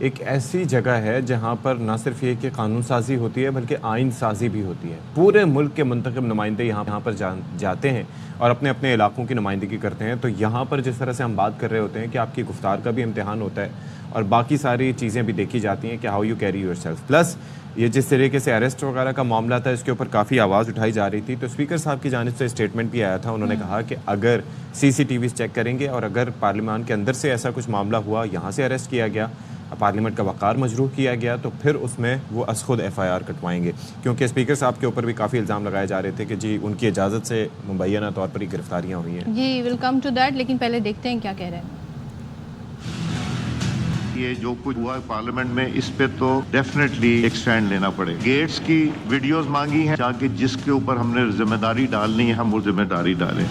ایک ایسی جگہ ہے جہاں پر نہ صرف یہ کہ قانون سازی ہوتی ہے بلکہ آئین سازی بھی ہوتی ہے. پورے ملک کے منتخب نمائندے یہاں پر جاتے ہیں اور اپنے اپنے علاقوں کی نمائندگی کرتے ہیں. تو یہاں پر جس طرح سے ہم بات کر رہے ہوتے ہیں کہ آپ کی گفتار کا بھی امتحان ہوتا ہے اور باقی ساری چیزیں بھی دیکھی جاتی ہیں کہ how you carry your self. Plus یہ جس طریقے سے اریسٹ وغیرہ کا معاملہ تھا اس کے اوپر کافی آواز اٹھائی جا رہی تھی. تو اسپیکر صاحب کی جانب سے اسٹیٹمنٹ بھی آیا تھا. انہوں نے کہا کہ اگر سی سی ٹی ویز چیک کریں گے اور اگر پارلیمان کے اندر سے ایسا کچھ معاملہ ہوا, یہاں سے اریسٹ کیا گیا, پارلیمنٹ کا وقار مجروح کیا گیا, تو پھر اس میں وہ از خود ایف آئی آر کٹوائیں گے. کیونکہ اسپیکر صاحب کے اوپر بھی کافی الزام لگائے جا رہے تھے کہ جی ان کی اجازت سے مبینہ طور پر ہی گرفتاریاں ہوئی ہیں. جی ویل کم ٹو دیٹ, لیکن پہلے دیکھتے ہیں کیا کہہ رہے ہیں. یہ جو کچھ ہوا پارلیمنٹ میں اس پہ تو ڈیفینیٹلی ایک سٹینڈ لینا پڑے. گیٹس کی ویڈیوز مانگی ہیں تاکہ جس کے اوپر ہم نے ذمہ داری ڈالنی ہے ہم وہ ذمہ داری ڈالیں.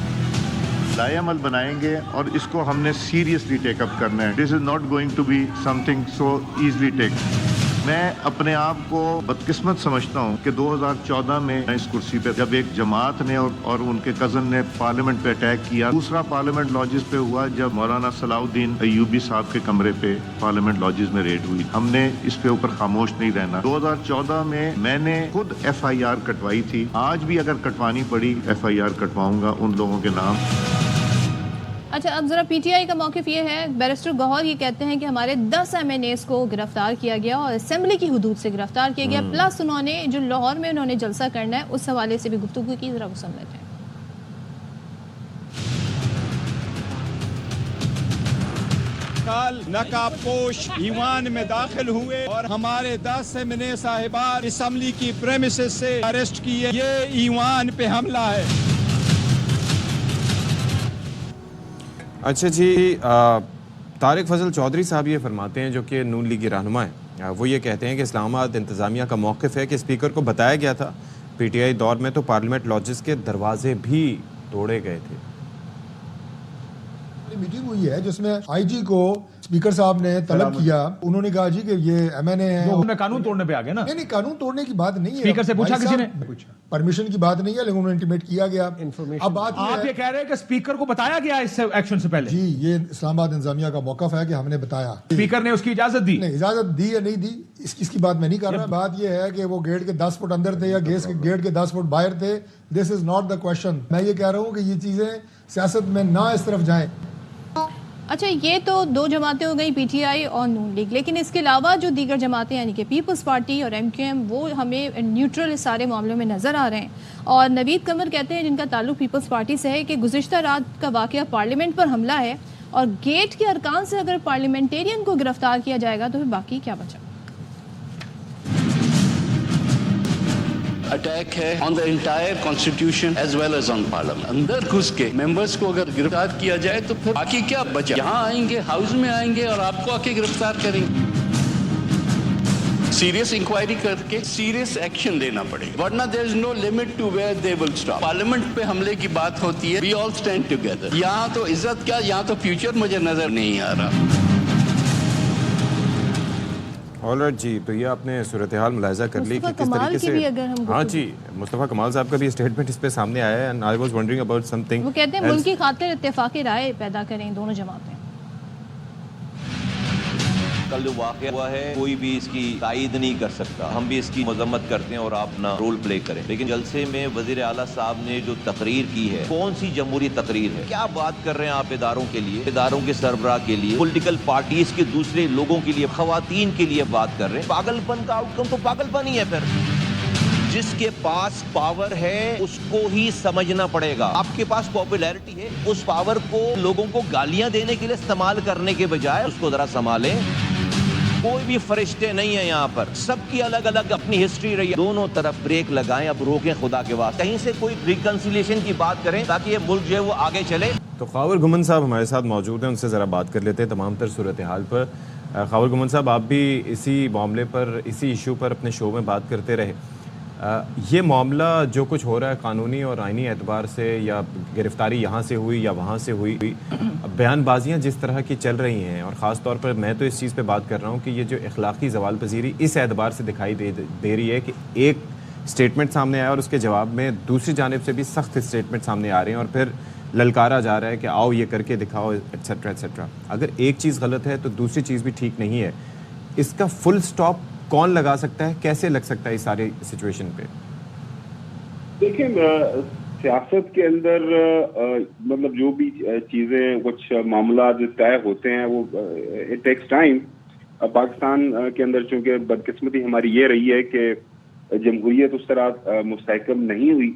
لائے عمل بنائیں گے اور اس کو ہم نے سیریسلی ٹیک اپ کرنا ہے. This is not going to be something so easily take. میں اپنے آپ کو بدقسمت سمجھتا ہوں کہ 2014 میں اس کرسی پہ جب ایک جماعت نے اور ان کے کزن نے پارلیمنٹ پہ اٹیک کیا. دوسرا پارلیمنٹ لاجز پہ ہوا جب مولانا صلاح الدین ایوبی صاحب کے کمرے پہ پارلیمنٹ لاجز میں ریڈ ہوئی. ہم نے اس پہ اوپر خاموش نہیں رہنا. 2014 میں نے خود ایف آئی آر کٹوائی تھی. آج بھی اگر کٹوانی پڑی ایف آئی آر کٹواؤں گا ان لوگوں کے نام. اچھا اب ذرا پی ٹی آئی کا موقف یہ ہے, بیرسٹر گوہر یہ کہتے ہیں کہ ہمارے 10 ایم این ایز کو گرفتار کیا گیا اور اسمبلی کی حدود سے گرفتار کیا گیا, پلس انہوں نے جو لاہور میں انہوں نے جلسہ کرنا ہے اس حوالے سے بھی گفتگو کی. ذرا وہ سن لیتے ہیں. کل نقاب پوش ایوان میں داخل ہوئے اور ہمارے 10 ایم این اے صاحبان اسمبلی کی پریمیسز سے اریسٹ کیے. یہ ایوان پہ حملہ ہے. اچھا جی, طارق فضل چودھری صاحب یہ فرماتے ہیں جو کہ نون لیگی رہنما ہیں. وہ یہ کہتے ہیں کہ اسلام آباد انتظامیہ کا موقف ہے کہ اسپیکر کو بتایا گیا تھا پی ٹی آئی دور میں تو پارلیمنٹ لاجز کے دروازے بھی توڑے گئے تھے. میٹنگ ہوئی ہے جس میں آئی جی کو اسپیکر صاحب نے طلب کیا. انہوں نے کہا جی کہ یہ ایم این اے ہیں, قانون توڑنے پہ آ گئے نا. نہیں قانون توڑنے کی بات نہیں ہے. اسپیکر سے پوچھا کسی نے, پرمیشن کی بات نہیں ہے لیکن انہوں نے انٹیمیٹ کیا گیا. اب بات آپ یہ کہہ رہے ہیں کہ اسپیکر کو بتایا گیا اس ایکشن سے پہلے. جی یہ اسلام آباد انتظامیہ کا موقف ہے کہ ہم نے بتایا. اسپیکر نے اس کی اجازت دی. نہیں اجازت دی یا نہیں دی اس کی بات میں نہیں کر رہا. بات یہ ہے کہ وہ گیٹ کے 10 فٹ اندر تھے یا گیٹ کے 10 فٹ باہر تھے. دس از ناٹ دا کوشچن. میں یہ کہہ رہا ہوں کہ یہ چیزیں سیاست میں نہ اس طرف جائیں. اچھا یہ تو 2 جماعتیں ہو گئی پی ٹی آئی اور نون لیگ, لیکن اس کے علاوہ جو دیگر جماعتیں یعنی کہ پیپلز پارٹی اور ایم کیو ایم وہ ہمیں نیوٹرل اس سارے معاملوں میں نظر آ رہے ہیں. اور نوید قمر کہتے ہیں جن کا تعلق پیپلز پارٹی سے ہے کہ گزشتہ رات کا واقعہ پارلیمنٹ پر حملہ ہے اور گیٹ کے ارکان سے اگر پارلیمنٹیرین کو گرفتار کیا جائے گا تو پھر باقی کیا بچا. اٹیک ہے on the entire constitution as well as on parliament. اندر گھس کے ممبرس کو اگر گرفتار کیا جائے تو پھر باقی کیا بچا. یہاں آئیں گے, ہاؤس میں آئیں گے اور آپ کو آ کے گرفتار کریں گے. سیریس انکوائری کر کے سیریس ایکشن لینا پڑے گا, ورنہ there is no limit to where they will stop. Parliament پہ حملے کی بات ہوتی ہے, وی آل اسٹینڈ ٹوگیدر. یہاں تو عزت کیا, یہاں تو فیوچر مجھے نظر نہیں آ رہا. آل رائٹ جی, تو یہ آپ نے صورتحال ملاحظہ کر لی کہ کس طریقے سے. ہاں جی, مصطفیٰ کمال صاحب کا بھی اسٹیٹمنٹ اس پہ سامنے آیا ہے. And I was wondering about some thing. وہ کہتے ہیں ملک کی خاطر اتفاق رائے پیدا کریں دونوں جماعتیں. کل جو واقعہ ہوا ہے کوئی بھی اس کی تائید نہیں کر سکتا. ہم بھی اس کی مذمت کرتے ہیں اور آپ اپنا رول پلے کریں. لیکن جلسے میں وزیر اعلیٰ صاحب نے جو تقریر کی ہے, کون سی جمہوری تقریر ہے؟ کیا بات کر رہے ہیں آپ اداروں کے لیے, اداروں کے سربراہ کے لیے, پولیٹیکل پارٹیز کے دوسرے لوگوں کے لیے, خواتین کے لیے بات کر رہے ہیں. پاگل پن کا آؤٹ کم تو پاگل پن ہی ہے. پھر جس کے پاس پاور ہے اس کو ہی سمجھنا پڑے گا. آپ کے پاس پاپولیرٹی ہے, اس پاور کو لوگوں کو گالیاں دینے کے لیے استعمال کرنے کے بجائے اس کو ذرا سنبھالیں. کوئی بھی فرشتے نہیں ہیں یہاں پر, سب کی الگ الگ اپنی ہسٹری رہی ہے. دونوں طرف بریک لگائیں, اب روکیں خدا کے واسطے. کہیں سے کوئی ریکنسیلیشن کی بات کریں تاکہ یہ ملک جو ہے وہ آگے چلے. تو خاور گمن صاحب ہمارے ساتھ موجود ہیں, ان سے ذرا بات کر لیتے ہیں تمام تر صورتحال پر. خاور گمن صاحب, آپ بھی اسی معاملے پر, اسی ایشو پر اپنے شو میں بات کرتے رہے. یہ معاملہ جو کچھ ہو رہا ہے قانونی اور آئینی اعتبار سے, یا گرفتاری یہاں سے ہوئی یا وہاں سے ہوئی, بیان بازیاں جس طرح کی چل رہی ہیں, اور خاص طور پر میں تو اس چیز پہ بات کر رہا ہوں کہ یہ جو اخلاقی زوال پذیری اس اعتبار سے دکھائی دے رہی ہے کہ ایک اسٹیٹمنٹ سامنے آیا اور اس کے جواب میں دوسری جانب سے بھی سخت اسٹیٹمنٹ سامنے آ رہے ہیں, اور پھر للکارا جا رہا ہے کہ آؤ یہ کر کے دکھاؤ ایٹسیٹرا ایٹسیٹرا. اگر ایک چیز غلط ہے تو دوسری چیز بھی ٹھیک نہیں ہے. اس کا فل سٹاپ کون لگا سکتا ہے, کیسے لگ سکتا ہے اس سارے سچویشن پہ؟ دیکھیں سیاست کے اندر مطلب جو بھی چیزیں کچھ معاملات طے ہوتے ہیں وہ اٹ ٹیکس ٹائم. پاکستان کے اندر چونکہ بدقسمتی ہماری یہ رہی ہے کہ جمہوریت اس طرح مستحکم نہیں ہوئی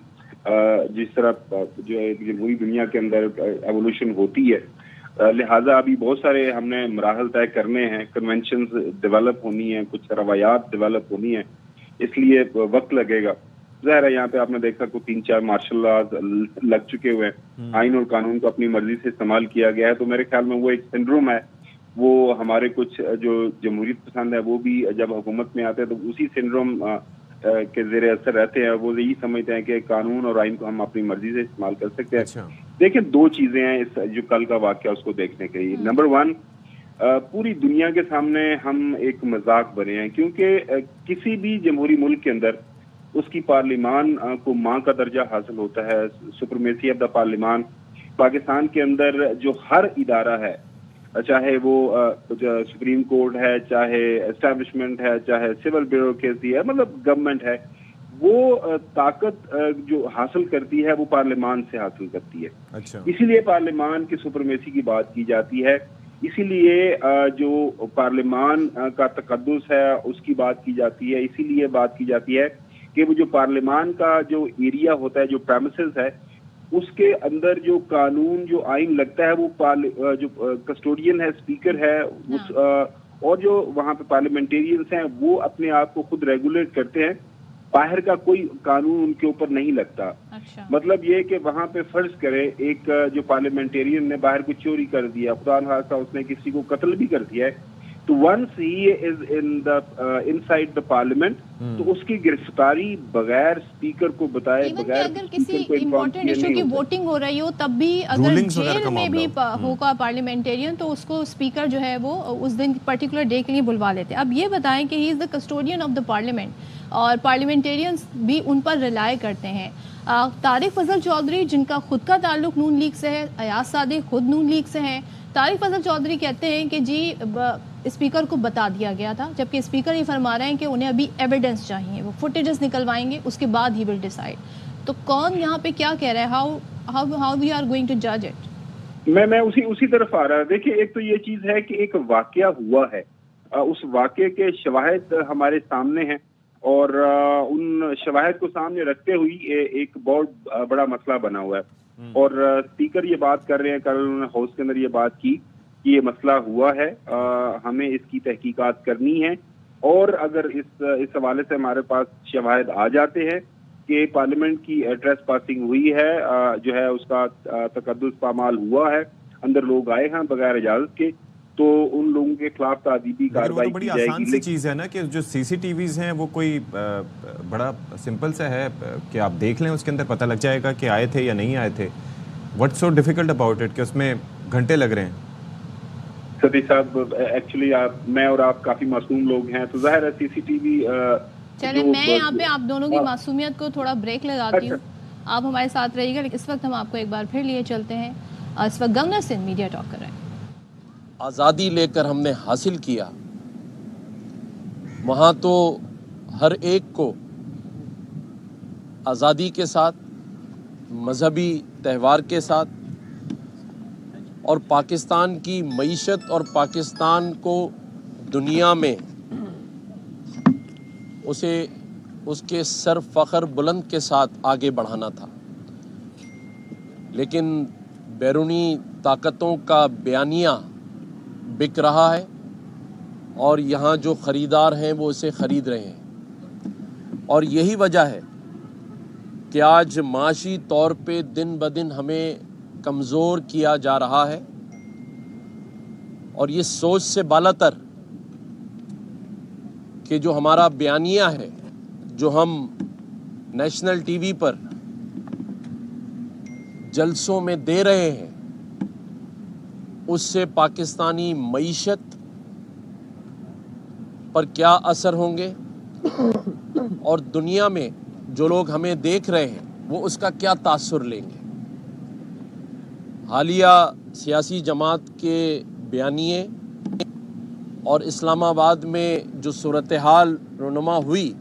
جس طرح جو ایک جمہوری دنیا کے اندر ایوولوشن ہوتی ہے. لہٰذا ابھی بہت سارے ہم نے مراحل طے کرنے ہیں, کنونشنز ڈیولپ ہونی ہیں, کچھ روایات ڈیولپ ہونی ہیں, اس لیے وقت لگے گا. ظاہر ہے یہاں پہ آپ نے دیکھا کہ 3-4 مارشل لاز لگ چکے ہوئے ہیں, آئین اور قانون کو اپنی مرضی سے استعمال کیا گیا ہے. تو میرے خیال میں وہ ایک سنڈروم ہے, وہ ہمارے کچھ جو جمہوریت پسند ہے وہ بھی جب حکومت میں آتے ہیں تو اسی سنڈروم کے زیر اثر رہتے ہیں. وہ یہی سمجھتے ہیں کہ قانون اور آئین کو ہم اپنی مرضی سے استعمال کر سکتے ہیں. دیکھیں 2 چیزیں ہیں اس جو کل کا واقعہ اس کو دیکھنے کے لیے. نمبر 1, پوری دنیا کے سامنے ہم ایک مذاق بنے ہیں, کیونکہ کسی بھی جمہوری ملک کے اندر اس کی پارلیمان کو ماں کا درجہ حاصل ہوتا ہے, سپرمیسی آف دا پارلیمان. پاکستان کے اندر جو ہر ادارہ ہے, چاہے وہ سپریم کورٹ ہے, چاہے اسٹیبلشمنٹ ہے, چاہے سول بیوروکریسی ہے, مطلب گورنمنٹ ہے, وہ طاقت جو حاصل کرتی ہے وہ پارلیمان سے حاصل کرتی ہے. اسی لیے پارلیمان کی سپرمیسی کی بات کی جاتی ہے, اسی لیے جو پارلیمان کا تقدس ہے اس کی بات کی جاتی ہے, اسی لیے بات کی جاتی ہے کہ وہ جو پارلیمان کا جو ایریا ہوتا ہے, جو پریمیسز ہے, اس کے اندر جو قانون جو آئین لگتا ہے وہ جو کسٹوڈین ہے, اسپیکر ہے, اس اور جو وہاں پہ پارلیمنٹیرینز ہیں وہ اپنے آپ کو خود ریگولیٹ کرتے ہیں. باہر کا کوئی قانون ان کے اوپر نہیں لگتا. مطلب یہ کہ وہاں پہ فرض کرے ایک جو پارلیمنٹیرین نے باہر کو چوری کر دیا, خدا نخواستہ اس نے کسی کو قتل بھی کر دیا ہے, تو once he is inside the parliament تو اس کی گرفتاری بغیر اسپیکر کو بتائے, بغیر اگر کسی امپورٹنٹ ایشو کی ووٹنگ ہو رہی ہو تب بھی اگر جیل میں بھی ہوگا پارلیمنٹیرین تو اس کو اسپیکر جو ہے وہ اس دن پرٹیکولر ڈے کے لیے بلوا لیتے. اب یہ بتائیں کہ he is the custodian of the parliament اور پارلیمنٹیرینز بھی ان پر ریلائی کرتے ہیں. طارق فضل چودھری جن کا خود کا تعلق نون لیگ سے ہے, ایاز صادق خود نون لیگ سے ہیں. طارق فضل چودھری کہتے ہیں کہ جی اسپیکر کو بتا دیا گیا تھا, جبکہ اسپیکر یہ فرما رہے ہیں کہ انہیں ابھی ایویڈنس چاہیے, وہ فوٹیجز نکلوائیں گے, اس کے بعد ہی ول ڈیسائیڈ. تو کون یہاں پہ کیا کہہ رہا ہے, how we are going to جج اٹ؟ میں اسی طرف آ رہا. دیکھیں ایک تو یہ چیز ہے کہ ایک واقعہ ہوا ہے, اس واقعے کے شواہد ہمارے سامنے ہیں, اور ان شواہد کو سامنے رکھتے ہوئی ایک بہت بڑا مسئلہ بنا ہوا ہے. اور اسپیکر یہ بات کر رہے ہیں, کل انہوں نے ہاؤس کے اندر یہ بات کی کہ یہ مسئلہ ہوا ہے, ہمیں اس کی تحقیقات کرنی ہے, اور اگر اس حوالے سے ہمارے پاس شواہد آ جاتے ہیں کہ پارلیمنٹ کی ٹریس پاسنگ ہوئی ہے, جو ہے اس کا تقدس پامال ہوا ہے, اندر لوگ آئے ہیں بغیر اجازت کے, تو ان لوگوں کے خلاف تعدیبی کارروائی کی جائے گی. آسان سی چیز ہے نا کہ جو سی سی ٹی ویز ہیں وہ کوئی بڑا سمپل سا ہے کہ آپ دیکھ لیں, اس کے اندر پتہ لگ جائے گا کہ آئے تھے یا نہیں آئے تھے. What so difficult about it کہ اس میں گھنٹے لگ رہے ہیں؟ ستی صاحب ایکچولی میں اور آپ کافی معصوم لوگ ہیں, تو ظاہر ہے سی سی ٹی وی. چلیں میں یہاں پہ آپ دونوں کی معصومیت کو تھوڑا بریک لگاتی ہوں, آپ ہمارے ساتھ رہیے گا. اس وقت ہم آپ کو ایک بار پھر لیے چلتے ہیں. اس وقت گورنر سندھ میڈیا ٹاک کر رہے ہیں. آزادی لے کر ہم نے حاصل کیا, وہاں تو ہر ایک کو آزادی کے ساتھ, مذہبی تہوار کے ساتھ, اور پاکستان کی معیشت اور پاکستان کو دنیا میں اسے اس کے سر فخر بلند کے ساتھ آگے بڑھانا تھا. لیکن بیرونی طاقتوں کا بیانیہ بک رہا ہے, اور یہاں جو خریدار ہیں وہ اسے خرید رہے ہیں. اور یہی وجہ ہے کہ آج معاشی طور پہ دن بدن ہمیں کمزور کیا جا رہا ہے, اور یہ سوچ سے بالاتر کہ جو ہمارا بیانیہ ہے, جو ہم نیشنل ٹی وی پر جلسوں میں دے رہے ہیں, اس سے پاکستانی معیشت پر کیا اثر ہوں گے, اور دنیا میں جو لوگ ہمیں دیکھ رہے ہیں وہ اس کا کیا تاثر لیں گے. حالیہ سیاسی جماعت کے بیانیے اور اسلام آباد میں جو صورتحال رونما ہوئی،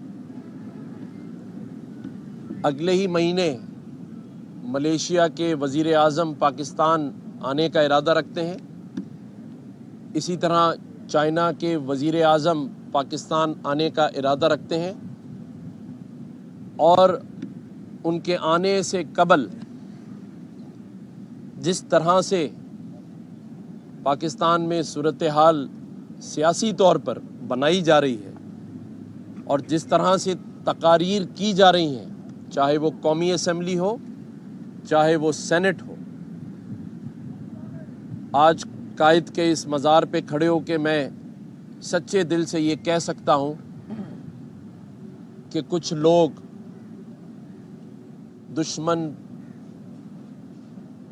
اگلے ہی مہینے ملیشیا کے وزیر اعظم پاکستان آنے کا ارادہ رکھتے ہیں، اسی طرح چائنا کے وزیر اعظم پاکستان آنے کا ارادہ رکھتے ہیں، اور ان کے آنے سے قبل جس طرح سے پاکستان میں صورتحال سیاسی طور پر بنائی جا رہی ہے اور جس طرح سے تقاریر کی جا رہی ہیں، چاہے وہ قومی اسمبلی ہو چاہے وہ سینٹ ہو، آج قائد کے اس مزار پہ کھڑے ہو کے میں سچے دل سے یہ کہہ سکتا ہوں کہ کچھ لوگ دشمن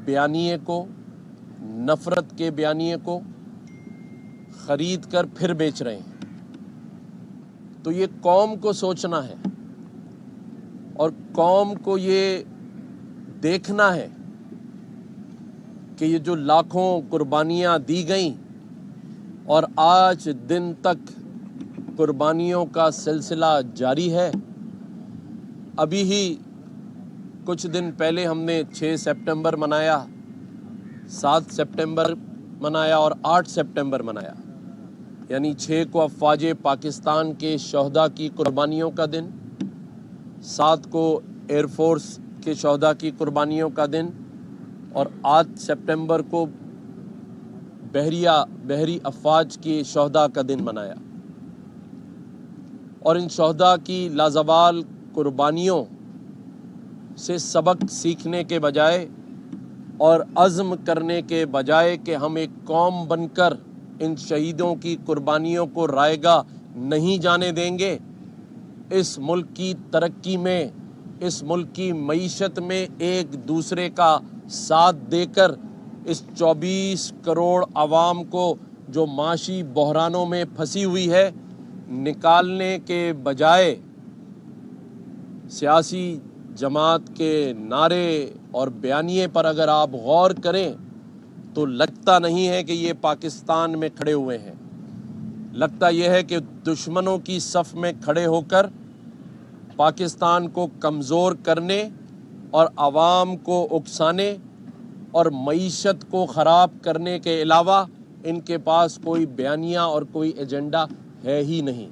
بیانیے کو، نفرت کے بیانیے کو خرید کر پھر بیچ رہے ہیں۔ تو یہ قوم کو سوچنا ہے اور قوم کو یہ دیکھنا ہے کہ یہ جو لاکھوں قربانیاں دی گئیں اور آج دن تک قربانیوں کا سلسلہ جاری ہے۔ ابھی ہی کچھ دن پہلے ہم نے 6 سپٹمبر منایا، 7 سپٹمبر منایا اور 8 سپٹمبر منایا، یعنی 6 کو افواج پاکستان کے شہداء کی قربانیوں کا دن، 7 کو ایئر فورس کے شہداء کی قربانیوں کا دن، اور 8 سپٹمبر کو بحری افواج کی شہداء کا دن منایا۔ اور ان شہداء کی لازوال قربانیوں سے سبق سیکھنے کے بجائے اور عزم کرنے کے بجائے کہ ہم ایک قوم بن کر ان شہیدوں کی قربانیوں کو رائیگاں نہیں جانے دیں گے، اس ملک کی ترقی میں، اس ملک کی معیشت میں ایک دوسرے کا ساتھ دے کر اس 24 کروڑ عوام کو جو معاشی بحرانوں میں پھنسی ہوئی ہے نکالنے کے بجائے سیاسی جماعت کے نعرے اور بیانیے پر اگر آپ غور کریں تو لگتا نہیں ہے کہ یہ پاکستان میں کھڑے ہوئے ہیں، لگتا یہ ہے کہ دشمنوں کی صف میں کھڑے ہو کر پاکستان کو کمزور کرنے اور عوام کو اکسانے اور معیشت کو خراب کرنے کے علاوہ ان کے پاس کوئی بیانیہ اور کوئی ایجنڈا ہے ہی نہیں۔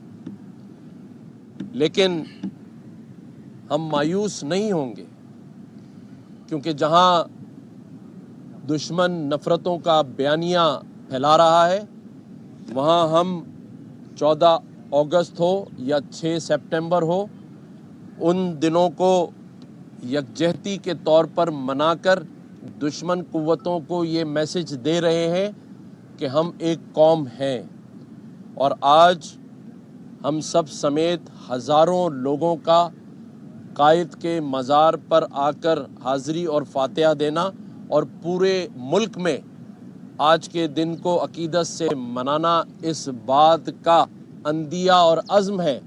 لیکن ہم مایوس نہیں ہوں گے، کیونکہ جہاں دشمن نفرتوں کا بیانیہ پھیلا رہا ہے وہاں ہم 14 اگست ہو یا 6 سپٹمبر ہو، ان دنوں کو یکجہتی کے طور پر منا کر دشمن قوتوں کو یہ میسج دے رہے ہیں کہ ہم ایک قوم ہیں۔ اور آج ہم سب سمیت ہزاروں لوگوں کا قائد کے مزار پر آ کر حاضری اور فاتحہ دینا اور پورے ملک میں آج کے دن کو عقیدت سے منانا اس بات کا عندیہ اور عزم ہے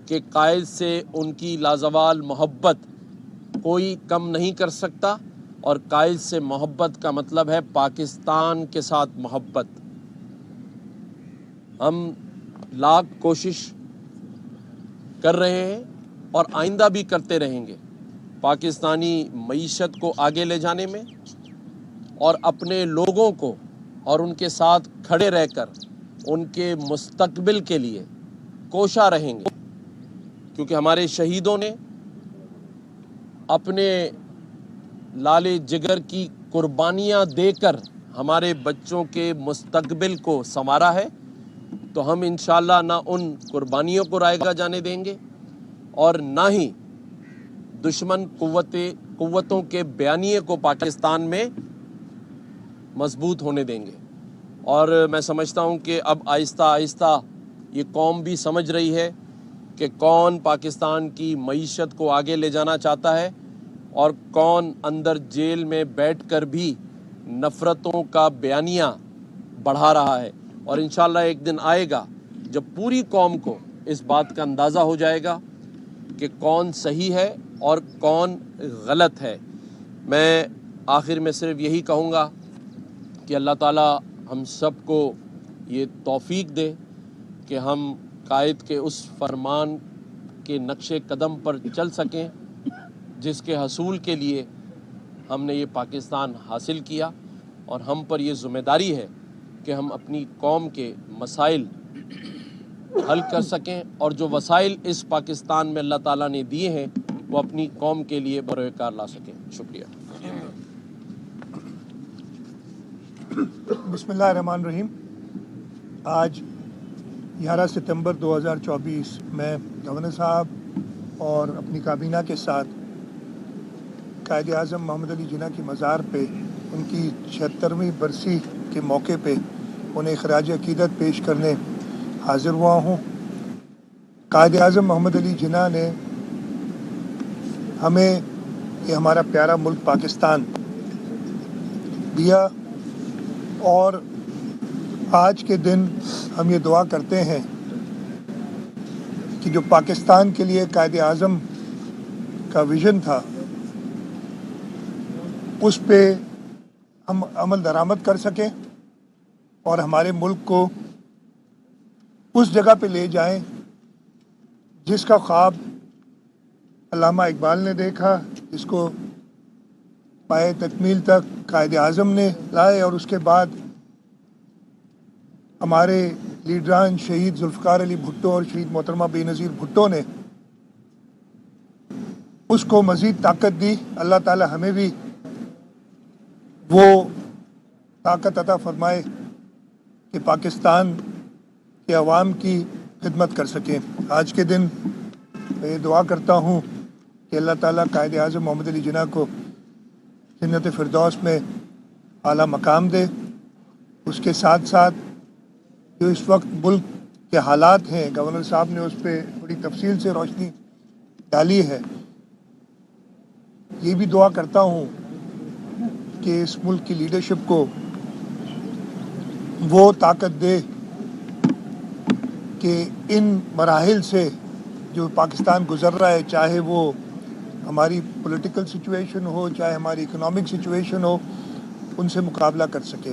کہ قائد سے ان کی لازوال محبت کوئی کم نہیں کر سکتا، اور قائد سے محبت کا مطلب ہے پاکستان کے ساتھ محبت۔ ہم لاکھ کوشش کر رہے ہیں اور آئندہ بھی کرتے رہیں گے پاکستانی معیشت کو آگے لے جانے میں، اور اپنے لوگوں کو اور ان کے ساتھ کھڑے رہ کر ان کے مستقبل کے لیے کوشاں رہیں گے، کیونکہ ہمارے شہیدوں نے اپنے لال جگر کی قربانیاں دے کر ہمارے بچوں کے مستقبل کو سنوارا ہے۔ تو ہم انشاءاللہ نہ ان قربانیوں کو رائیگاں جانے دیں گے اور نہ ہی دشمن قوتوں کے بیانیے کو پاکستان میں مضبوط ہونے دیں گے۔ اور میں سمجھتا ہوں کہ اب آہستہ آہستہ یہ قوم بھی سمجھ رہی ہے کہ کون پاکستان کی معیشت کو آگے لے جانا چاہتا ہے اور کون اندر جیل میں بیٹھ کر بھی نفرتوں کا بیانیہ بڑھا رہا ہے۔ اور انشاءاللہ ایک دن آئے گا جب پوری قوم کو اس بات کا اندازہ ہو جائے گا کہ کون صحیح ہے اور کون غلط ہے۔ میں آخر میں صرف یہی کہوں گا کہ اللہ تعالی ہم سب کو یہ توفیق دے کہ ہم قائد کے اس فرمان کے نقش قدم پر چل سکیں جس کے حصول کے لیے ہم نے یہ پاکستان حاصل کیا، اور ہم پر یہ ذمہ داری ہے کہ ہم اپنی قوم کے مسائل حل کر سکیں، اور جو وسائل اس پاکستان میں اللہ تعالیٰ نے دیے ہیں وہ اپنی قوم کے لیے بروئے کار لا سکیں۔ شکریہ۔ بسم اللہ الرحمن الرحیم۔ آج 11 ستمبر 2024 میں گورنر صاحب اور اپنی کابینہ کے ساتھ قائد اعظم محمد علی جناح کی مزار پہ ان کی 76ویں برسی کے موقع پہ انہیں خراج عقیدت پیش کرنے حاضر ہوا ہوں۔ قائد اعظم محمد علی جناح نے ہمیں یہ ہمارا پیارا ملک پاکستان دیا، اور آج کے دن ہم یہ دعا کرتے ہیں کہ جو پاکستان کے لیے قائد اعظم کا ویژن تھا اس پہ ہم عمل درآمد کر سکیں اور ہمارے ملک کو اس جگہ پہ لے جائیں جس کا خواب علامہ اقبال نے دیکھا، جس کو پائے تکمیل تک قائد اعظم نے لائے، اور اس کے بعد ہمارے لیڈران شہید ذوالفقار علی بھٹو اور شہید محترمہ بے نظیر بھٹو نے اس کو مزید طاقت دی۔ اللہ تعالی ہمیں بھی وہ طاقت عطا فرمائے کہ پاکستان کے عوام کی خدمت کر سکیں۔ آج کے دن میں یہ دعا کرتا ہوں کہ اللہ تعالیٰ قائد اعظم محمد علی جناح کو جنت فردوس میں اعلیٰ مقام دے۔ اس کے ساتھ ساتھ جو اس وقت ملک کے حالات ہیں، گورنر صاحب نے اس پہ بڑی تفصیل سے روشنی ڈالی ہے، یہ بھی دعا کرتا ہوں کہ اس ملک کی لیڈرشپ کو وہ طاقت دے کہ ان مراحل سے جو پاکستان گزر رہا ہے، چاہے وہ ہماری پولیٹیکل سچویشن ہو، چاہے ہماری اکنامک سچویشن ہو، ان سے مقابلہ کر سکے۔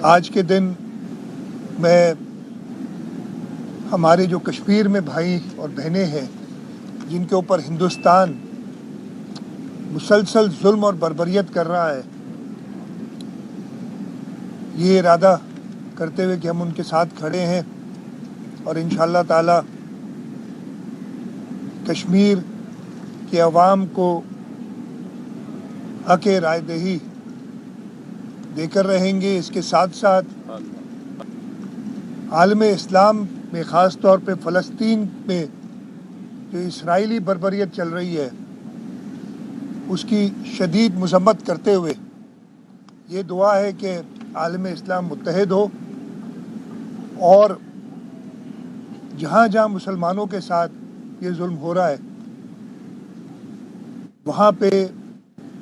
آج کے دن میں ہمارے جو کشمیر میں بھائی اور بہنیں ہیں جن کے اوپر ہندوستان مسلسل ظلم اور بربریت کر رہا ہے، یہ ارادہ کرتے ہوئے کہ ہم ان کے ساتھ کھڑے ہیں، اور انشاءاللہ تعالی کشمیر کے عوام کو حق رائے دہی دے کر رہیں گے۔ اس کے ساتھ ساتھ عالم اسلام میں، خاص طور پہ فلسطین میں جو اسرائیلی بربریت چل رہی ہے اس کی شدید مذمت کرتے ہوئے یہ دعا ہے کہ عالم اسلام متحد ہو، اور جہاں جہاں مسلمانوں کے ساتھ یہ ظلم ہو رہا ہے وہاں پہ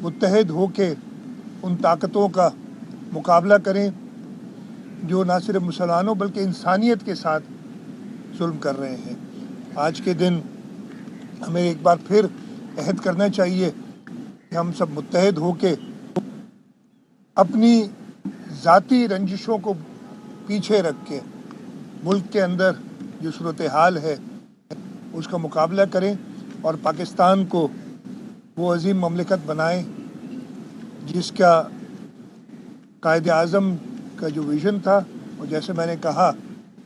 متحد ہو کے ان طاقتوں کا مقابلہ کریں جو نہ صرف مسلمانوں بلکہ انسانیت کے ساتھ ظلم کر رہے ہیں۔ آج کے دن ہمیں ایک بار پھر عہد کرنا چاہیے کہ ہم سب متحد ہو کے اپنی ذاتی رنجشوں کو پیچھے رکھ کے ملک کے اندر جو صورتحال ہے اس کا مقابلہ کریں، اور پاکستان کو وہ عظیم مملکت بنائیں جس کا قائد اعظم کا جو ویژن تھا، اور جیسے میں نے کہا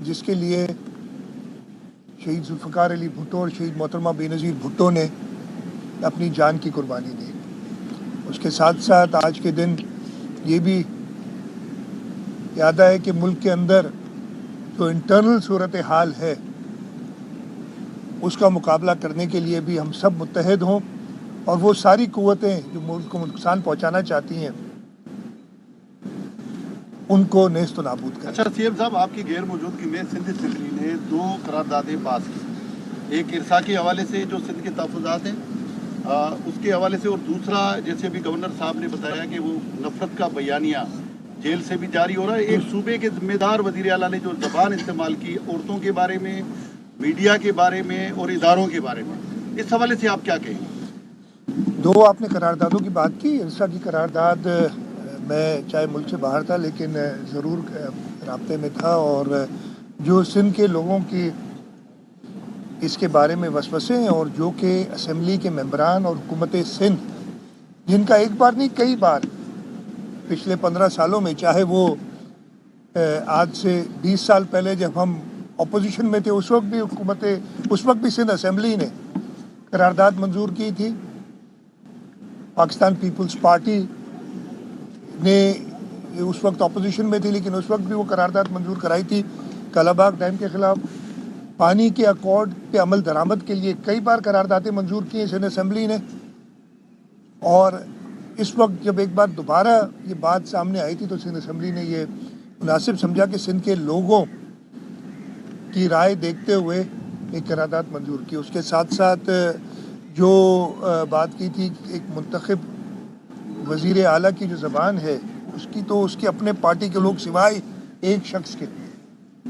جس کے لیے شہید ذوالفقار علی بھٹو اور شہید محترمہ بے نظیر بھٹو نے اپنی جان کی قربانی دی۔ اس کے ساتھ ساتھ آج کے دن یہ بھی یاد ہے کہ ملک کے اندر جو انٹرنل صورتحال ہے اس کا مقابلہ کرنے کے لیے بھی ہم سب متحد ہوں، اور وہ ساری قوتیں جو ملک کو نقصان پہنچانا چاہتی ہیں ان کو نیست و نابود کریں۔ اچھا سی ایم صاحب، آپ کی غیر موجودگی میں سندھ اسمبلی نے 2 قراردادیں پاس کی، ایک ارسا کے حوالے سے جو سندھ کے تحفظات ہیں اس کے حوالے سے، اور دوسرا جیسے ابھی گورنر صاحب نے بتایا کہ وہ نفرت کا بیانیہ جیل سے بھی جاری ہو رہا ہے۔ ایک صوبے کے ذمہ دار وزیر اعلیٰ نے جو زبان استعمال کی عورتوں کے بارے میں، میڈیا کے بارے میں اور اداروں کے بارے میں، اس حوالے سے آپ کیا کہیں گے؟ 2 آپ نے قراردادوں کی بات کی۔ ارسا کی قرارداد میں چاہے ملک سے باہر تھا لیکن ضرور رابطے میں تھا، اور جو سندھ کے لوگوں کی اس کے بارے میں وسوسے ہیں، اور جو کہ اسمبلی کے ممبران اور حکومت سندھ جن کا ایک بار نہیں کئی بار پچھلے 15 سالوں میں، چاہے وہ آج سے 20 سال پہلے جب ہم اپوزیشن میں تھے اس وقت بھی سندھ اسمبلی نے قرارداد منظور کی تھی، پاکستان پیپلز پارٹی نے اس وقت اپوزیشن میں تھی لیکن اس وقت بھی وہ قرارداد منظور کرائی تھی کالا باغ ڈیم کے خلاف، پانی کے ایکارڈ پہ عمل درآمد کے لیے کئی بار قراردادیں منظور کی ہیں سندھ اسمبلی نے، اور اس وقت جب ایک بار دوبارہ یہ بات سامنے آئی تھی تو سندھ اسمبلی نے یہ مناسب سمجھا کہ سندھ کے لوگوں کی رائے دیکھتے ہوئے ایک قرارداد منظور کی۔ اس کے ساتھ ساتھ جو بات کی تھی ایک منتخب وزیر اعلیٰ کی جو زبان ہے اس کی اپنے پارٹی کے لوگ سوائے ایک شخص کے،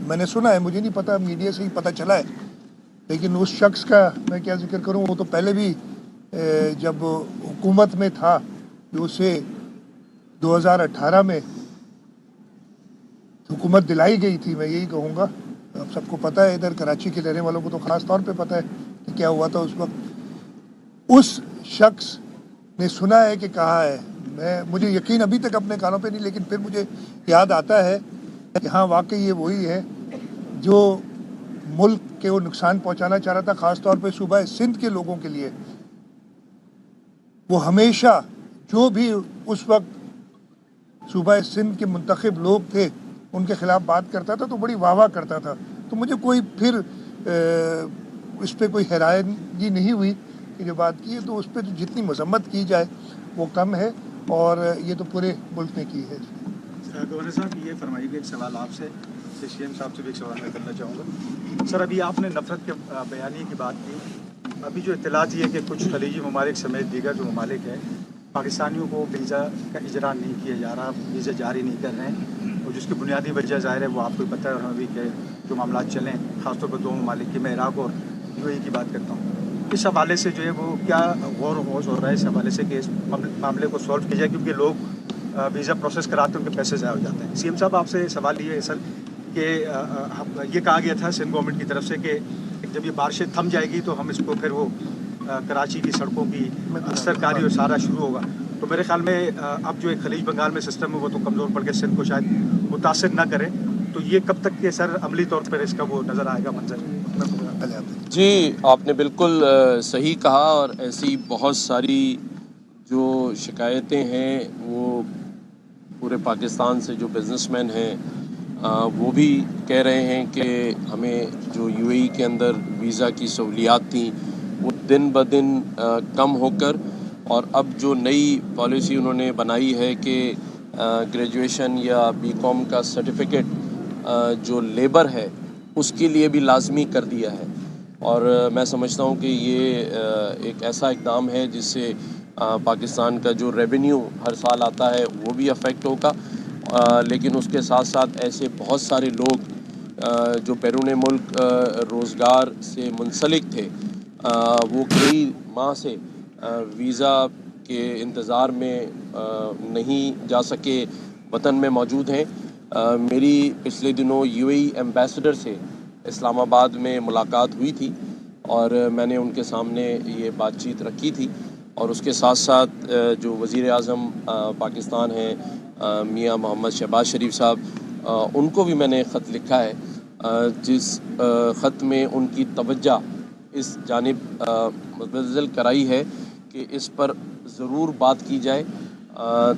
میں نے سنا ہے، مجھے نہیں پتا، میڈیا سے ہی پتہ چلا ہے، لیکن اس شخص کا میں کیا ذکر کروں، وہ تو پہلے بھی جب حکومت میں تھا جو اسے 2018 میں حکومت دلائی گئی تھی، میں یہی کہوں گا، اب سب کو پتہ ہے، ادھر کراچی کے رہنے والوں کو تو خاص طور پہ پتہ ہے کہ کیا ہوا تھا اس وقت۔ اس شخص نے سنا ہے کہ کہا ہے، مجھے یقین ابھی تک اپنے کانوں پہ نہیں، لیکن پھر مجھے یاد آتا ہے کہ ہاں واقعی یہ وہی ہے جو ملک کے وہ نقصان پہنچانا چاہ رہا تھا، خاص طور پہ صوبہ سندھ کے لوگوں کے لیے۔ وہ ہمیشہ جو بھی اس وقت صوبہ سندھ کے منتخب لوگ تھے ان کے خلاف بات کرتا تھا تو بڑی واہ واہ کرتا تھا، تو مجھے کوئی پھر اس پہ کوئی حیرانی نہیں ہوئی کہ جو بات کی ہے تو اس پہ جتنی مذمت کی جائے وہ کم ہے، اور یہ تو پورے ملک نے کی ہے۔ گورنر صاحب یہ فرمائیے کہ ایک سوال آپ سے سی ایم صاحب سے بھی ایک سوال میں کرنا چاہوں گا سر۔ ابھی آپ نے نفرت کے بیانیے کی بات کی، ابھی جو اطلاعات یہ ہے کہ کچھ خلیجی ممالک سمیت دیگر جو ممالک ہیں پاکستانیوں کو ویزا کا اجرا نہیں کیا جا رہا، ویزا جاری نہیں کر رہے ہیں، اور جس کی بنیادی وجہ ظاہر ہے وہ آپ کو پتہ ہے، اور ہمیں بھی کہ جو معاملات چلیں خاص طور پر 2 ممالک کی، میں عراق اور UAE کی بات کرتا ہوں، اس حوالے سے جو ہے وہ کیا غور و خوض ہو رہا ہے اس حوالے سے کہ اس معاملے کو سالو کیا جائے، کیونکہ لوگ ویزا پروسیس کراتے ہیں ان کے پیسے ضائع ہو جاتے ہیں۔ CM صاحب آپ سے سوال یہ ہے سر کہ یہ کہا گیا تھا سندھ گورنمنٹ کی طرف سے کہ جب یہ بارشیں تھم جائے گی تو ہم اس کو پھر وہ کراچی کی سڑکوں کی سرکاری اور سارا شروع ہوگا، تو میرے خیال میں اب جو ایک خلیج بنگال میں سسٹم ہے وہ تو کمزور پڑ کے سندھ کو شاید متاثر نہ کرے، تو یہ کب تک کے سر عملی طور پر اس کا وہ نظر آئے گا منظر؟ جی آپ نے بالکل صحیح کہا، اور ایسی بہت ساری جو شکایتیں ہیں وہ پورے پاکستان سے جو بزنس مین ہیں وہ بھی کہہ رہے ہیں کہ ہمیں جو UAE کے اندر ویزا کی سہولیات تھیں وہ دن بدن کم ہو کر، اور اب جو نئی پالیسی انہوں نے بنائی ہے کہ گریجویشن یا BCom کا سرٹیفکیٹ جو لیبر ہے اس کے لیے بھی لازمی کر دیا ہے، اور میں سمجھتا ہوں کہ یہ ایک ایسا اقدام ہے جس سے پاکستان کا جو ریونیو ہر سال آتا ہے وہ بھی افیکٹ ہوگا، لیکن اس کے ساتھ ساتھ ایسے بہت سارے لوگ جو بیرون ملک روزگار سے منسلک تھے وہ کئی ماہ سے ویزا کے انتظار میں نہیں جا سکے، وطن میں موجود ہیں۔ میری پچھلے دنوں UAE ایمبیسڈر سے اسلام آباد میں ملاقات ہوئی تھی، اور میں نے ان کے سامنے یہ بات چیت رکھی تھی، اور اس کے ساتھ ساتھ جو وزیر اعظم پاکستان ہیں میاں محمد شہباز شریف صاحب، ان کو بھی میں نے خط لکھا ہے، جس خط میں ان کی توجہ اس جانب مبذول کرائی ہے کہ اس پر ضرور بات کی جائے،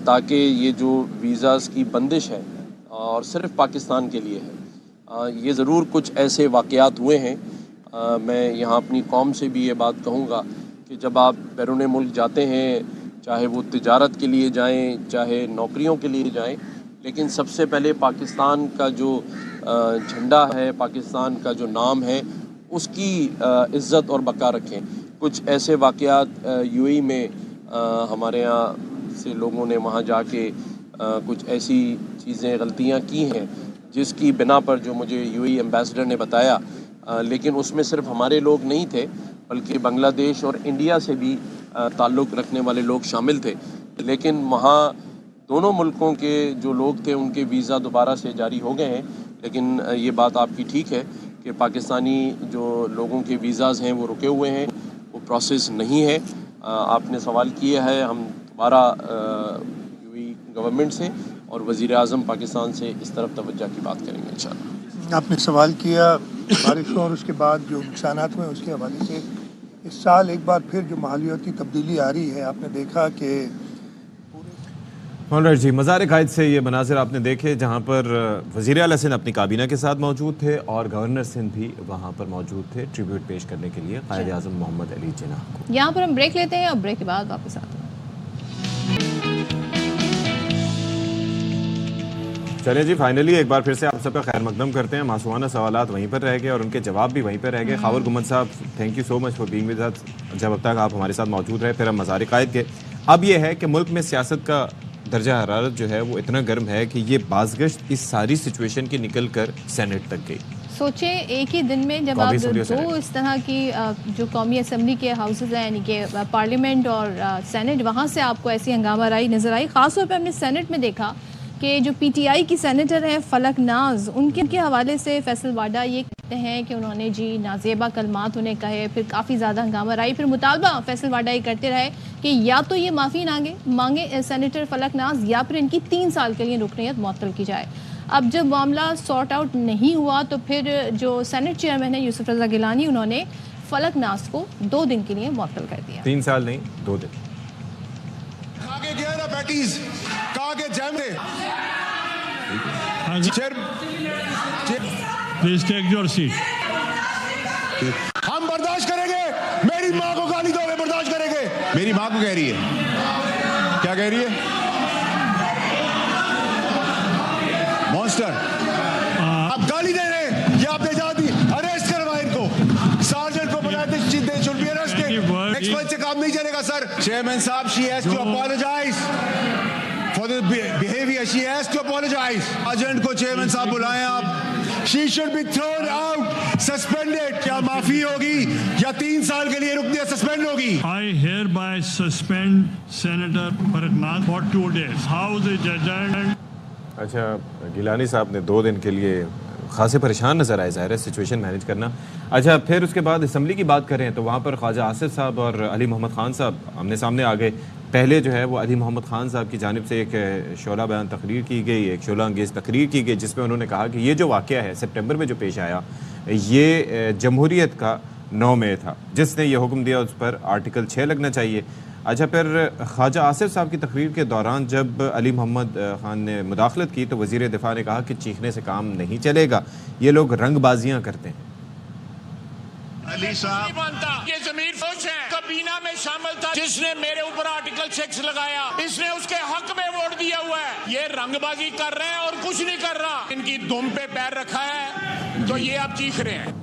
تاکہ یہ جو ویزاز کی بندش ہے اور صرف پاکستان کے لیے ہے، یہ ضرور کچھ ایسے واقعات ہوئے ہیں۔ میں یہاں اپنی قوم سے بھی یہ بات کہوں گا کہ جب آپ بیرون ملک جاتے ہیں، چاہے وہ تجارت کے لیے جائیں چاہے نوکریوں کے لیے جائیں، لیکن سب سے پہلے پاکستان کا جو جھنڈا ہے، پاکستان کا جو نام ہے، اس کی عزت اور بقا رکھیں۔ کچھ ایسے واقعات UAE میں ہمارے یہاں سے لوگوں نے وہاں جا کے کچھ ایسی چیزیں غلطیاں کی ہیں جس کی بنا پر جو مجھے UAE ایمبیسڈر نے بتایا، لیکن اس میں صرف ہمارے لوگ نہیں تھے بلکہ بنگلہ دیش اور انڈیا سے بھی تعلق رکھنے والے لوگ شامل تھے، لیکن وہاں دونوں ملکوں کے جو لوگ تھے ان کے ویزا دوبارہ سے جاری ہو گئے ہیں، لیکن یہ بات آپ کی ٹھیک ہے کہ پاکستانی جو لوگوں کے ویزاز ہیں وہ رکے ہوئے ہیں، وہ پروسیس نہیں ہے۔ آپ نے سوال کیا ہے، ہم دوبارہ گورنمنٹ سے اور وزیر اعظم پاکستان سے اس طرف توجہ کی بات کریں گے انشاءاللہ۔ آپ نے سوال کیا بارشوں اور اس کے بعد جو نقصانات ہوئے اس کے حوالے سے، اس سال ایک بار پھر جو ماحولیاتی تبدیلی آ رہی ہے، آپ نے دیکھا کہ جی مزار قائد سے یہ مناظر آپ نے دیکھے جہاں پر وزیر اعلیٰ سندھ اپنی کابینہ کے ساتھ موجود تھے اور گورنر سندھ بھی وہاں پر موجود تھے ٹریبیوٹ پیش کرنے کے لیے قائد اعظم محمد علی جناح کو۔ یہاں پر ہم بریک لیتے ہیں اور بریک کے بعد واپس آتے ہیں۔ چلیں جی فائنلی ایک بار پھر سے آپ سب کا خیر مقدم کرتے ہیں۔ معصومانہ سوالات وہیں پر رہ گئے اور ان کے جواب بھی وہیں پر رہ گئے۔ Khawar Gumman sahab thank you so much for being with us, جب اب تک آپ ہمارے ساتھ موجود رہے۔ پھر ہم مزار قائد گئے۔ اب یہ ہے کہ ملک میں سیاست کا درجہ حرارت جو ہے وہ اتنا گرم ہے کہ یہ بازگشت اس ساری سچویشن کی نکل کر سینٹ تک گئی۔ سوچیں ایک ہی دن میں جب آپ دو اس طرح کی جو قومی اسمبلی کے ہاؤسز ہیں، یعنی کہ پارلیمنٹ اور سینٹ، وہاں سے آپ کو ایسی ہنگامہ آرائی نظر آئی۔ خاص طور پہ ہم نے سینٹ میں دیکھا کہ جو پی ٹی آئی کی سینیٹر ہیں فلک ناز، ان کے حوالے سے فیصل واڈا یہ کہتے ہیں کہ انہوں نے جی نازیبا کلمات انہیں کہے، پھر کافی زیادہ ہنگامہ آرائی۔ پھر مطالبہ فیصل واڈا یہ کرتے رہے کہ یا تو یہ معافی مانگے سینیٹر فلک ناز، یا پھر ان کی 3 سال کے لیے رکنیت معطل کی جائے۔ اب جب معاملہ سارٹ آؤٹ نہیں ہوا تو پھر جو سینٹ چیئرمین ہے یوسف رضا گیلانی، انہوں نے فلک ناز کو 2 دن کے لیے معطل کر دیا۔ 3 سال نہیں، 2 دن۔ Please take your seat. ہم برداشت کریں گے، میری ماں کو گالی دو گے برداشت کریں گے۔ میری ماں کو کہہ رہی ہے، کیا کہہ رہی ہے؟ مونسٹر۔ آپ گالی دے رہے ہیں، یہ آپ نے اجازت دی، اریسٹ کروائے ان کو، سارجنٹ کو بلائے تھے، they should be arrested۔ Next month سے کام نہیں چلے گا سر۔ چیئرمین صاحب she has to apologize for the behavior, she has to apologize۔ Sergeant کو چیئرمین صاحب بلائیں آپ۔ she should be thrown out, suspended۔ کیا معافی ہوگی یا 3 سال کے لیے رکنیت سسپینڈ ہوگی؟ I hereby suspend Senator Farak Naz for 2 days. House is adjourned۔ اچھا گیلانی صاحب نے 2 دن کے لیے خاصے پریشان نظر آئے، ظاہر ہے سچویشن مینیج کرنا۔ اچھا پھر اس کے بعد اسمبلی کی بات کریں تو وہاں پر خواجہ آصف صاحب اور علی محمد خان صاحب آمنے سامنے آ گئے۔ پہلے جو ہے وہ علی محمد خان صاحب کی جانب سے ایک شعلہ بیان تقریر کی گئی، ایک شعلہ انگیز تقریر کی گئی، جس میں انہوں نے کہا کہ یہ جو واقعہ ہے سپٹمبر میں جو پیش آیا، یہ جمہوریت کا 9 مئی تھا، جس نے یہ حکم دیا اس پر آرٹیکل 6 لگنا چاہیے۔ اچھا پھر خواجہ آصف صاحب کی تقریر کے دوران جب علی محمد خان نے مداخلت کی تو وزیر دفاع نے کہا کہ چیخنے سے کام نہیں چلے گا، یہ لوگ رنگ بازیاں کرتے ہیں۔ علی صاحب یہ ضمیر فوج ہے، کابینہ میں شامل تھا جس نے میرے اوپر آرٹیکل 6 لگایا، اس نے اس کے حق میں ووٹ دیا ہوا ہے۔ یہ رنگ بازی کر رہے ہیں اور کچھ نہیں کر رہا، ان کی دم پہ پیر رکھا ہے تو یہ آپ چیخ رہے ہیں۔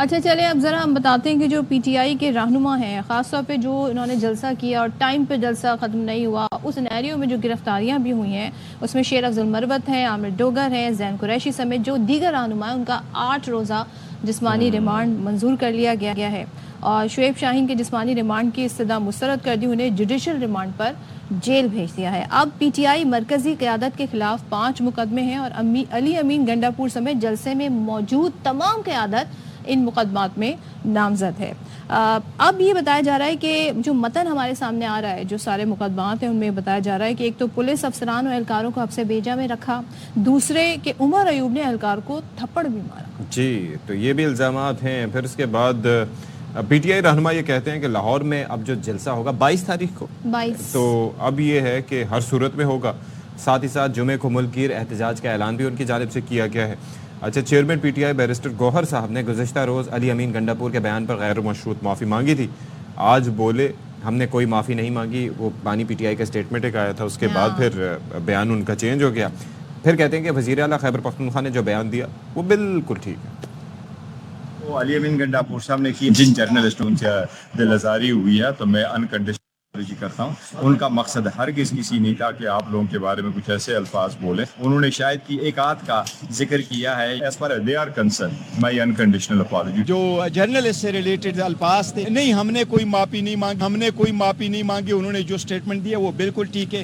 اچھا چلیں اب ذرا ہم بتاتے ہیں کہ جو پی ٹی آئی کے رہنما ہیں، خاص طور پہ جو انہوں نے جلسہ کیا اور ٹائم پہ جلسہ ختم نہیں ہوا، اس سینیریو میں جو گرفتاریاں بھی ہوئی ہیں اس میں شیر افضل مروت ہیں، عامر ڈوگر ہیں، زین قریشی سمیت جو دیگر رہنما ہیں، ان کا 8 روزہ جسمانی ریمانڈ منظور کر لیا گیا ہے اور شعیب شاہین کے جسمانی ریمانڈ کی استدعا مسترد کر دی، انہیں جوڈیشل ریمانڈ پر جیل بھیج دیا ہے۔ اب پی ٹی آئی مرکزی قیادت کے خلاف 5 مقدمے ہیں اور علی امین گنڈاپور سمیت جلسے میں موجود تمام قیادت ان مقدمات میں نامزد ہے۔ اب یہ بتایا جا رہا ہے کہ جو متن ہمارے سامنے آ رہا ہے، جو سارے مقدمات ہیں ان میں بتایا جا رہا ہے کہ ایک تو پولیس افسران اور اہلکاروں کو حبس بیجا میں رکھا، دوسرے کہ عمر ایوب نے اہلکار کو تھپڑ بھی مارا۔ جی تو یہ بھی الزامات ہیں۔ پھر اس کے بعد پی ٹی آئی رہنما یہ کہتے ہیں کہ لاہور میں اب جو جلسہ ہوگا 22 تاریخ کو، تو اب یہ ہے کہ ہر صورت میں ہوگا، ساتھ ہی ساتھ جمعے کو ملک گیر احتجاج کا اعلان بھی ان کی جانب سے کیا گیا ہے۔ اچھا چیئرمین پی ٹی آئی بیرسٹر گوہر صاحب نے گزشتہ روز علی امین گنڈاپور کے بیان پر غیر مشروط معافی مانگی تھی، آج بولے ہم نے کوئی معافی نہیں مانگی۔ وہ پانی پی ٹی آئی کا اسٹیٹمنٹ ایک آیا تھا، اس کے بعد پھر بیان ان کا چینج ہو گیا۔ پھر کہتے ہیں کہ وزیر اعلیٰ خیبر پختونخوا نے جو بیان دیا وہ بالکل ٹھیک ہے۔ وہ علی امین گنڈاپور صاحب نے کی جن جرنلسٹوں سے دل آزاری ہوئی ہے تو میں انکنڈیشنل کرتا ہوں، ان کا مقصد ہرگز کسی نہیں تھا کہ آپ لوگوں کے بارے میں کچھ ایسے الفاظ بولیں۔ انہوں نے شاید کی ایک آدھ کا ذکر کیا ہے، as far as they are concerned my unconditional apology۔ جو جرنلسٹ سے ریلیٹڈ الفاظ تھے، نہیں ہم نے کوئی معافی نہیں مانگی، انہوں نے جو اسٹیٹمنٹ دیا وہ بالکل ٹھیک ہے۔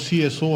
CSO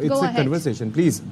It's a conversation. Please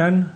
10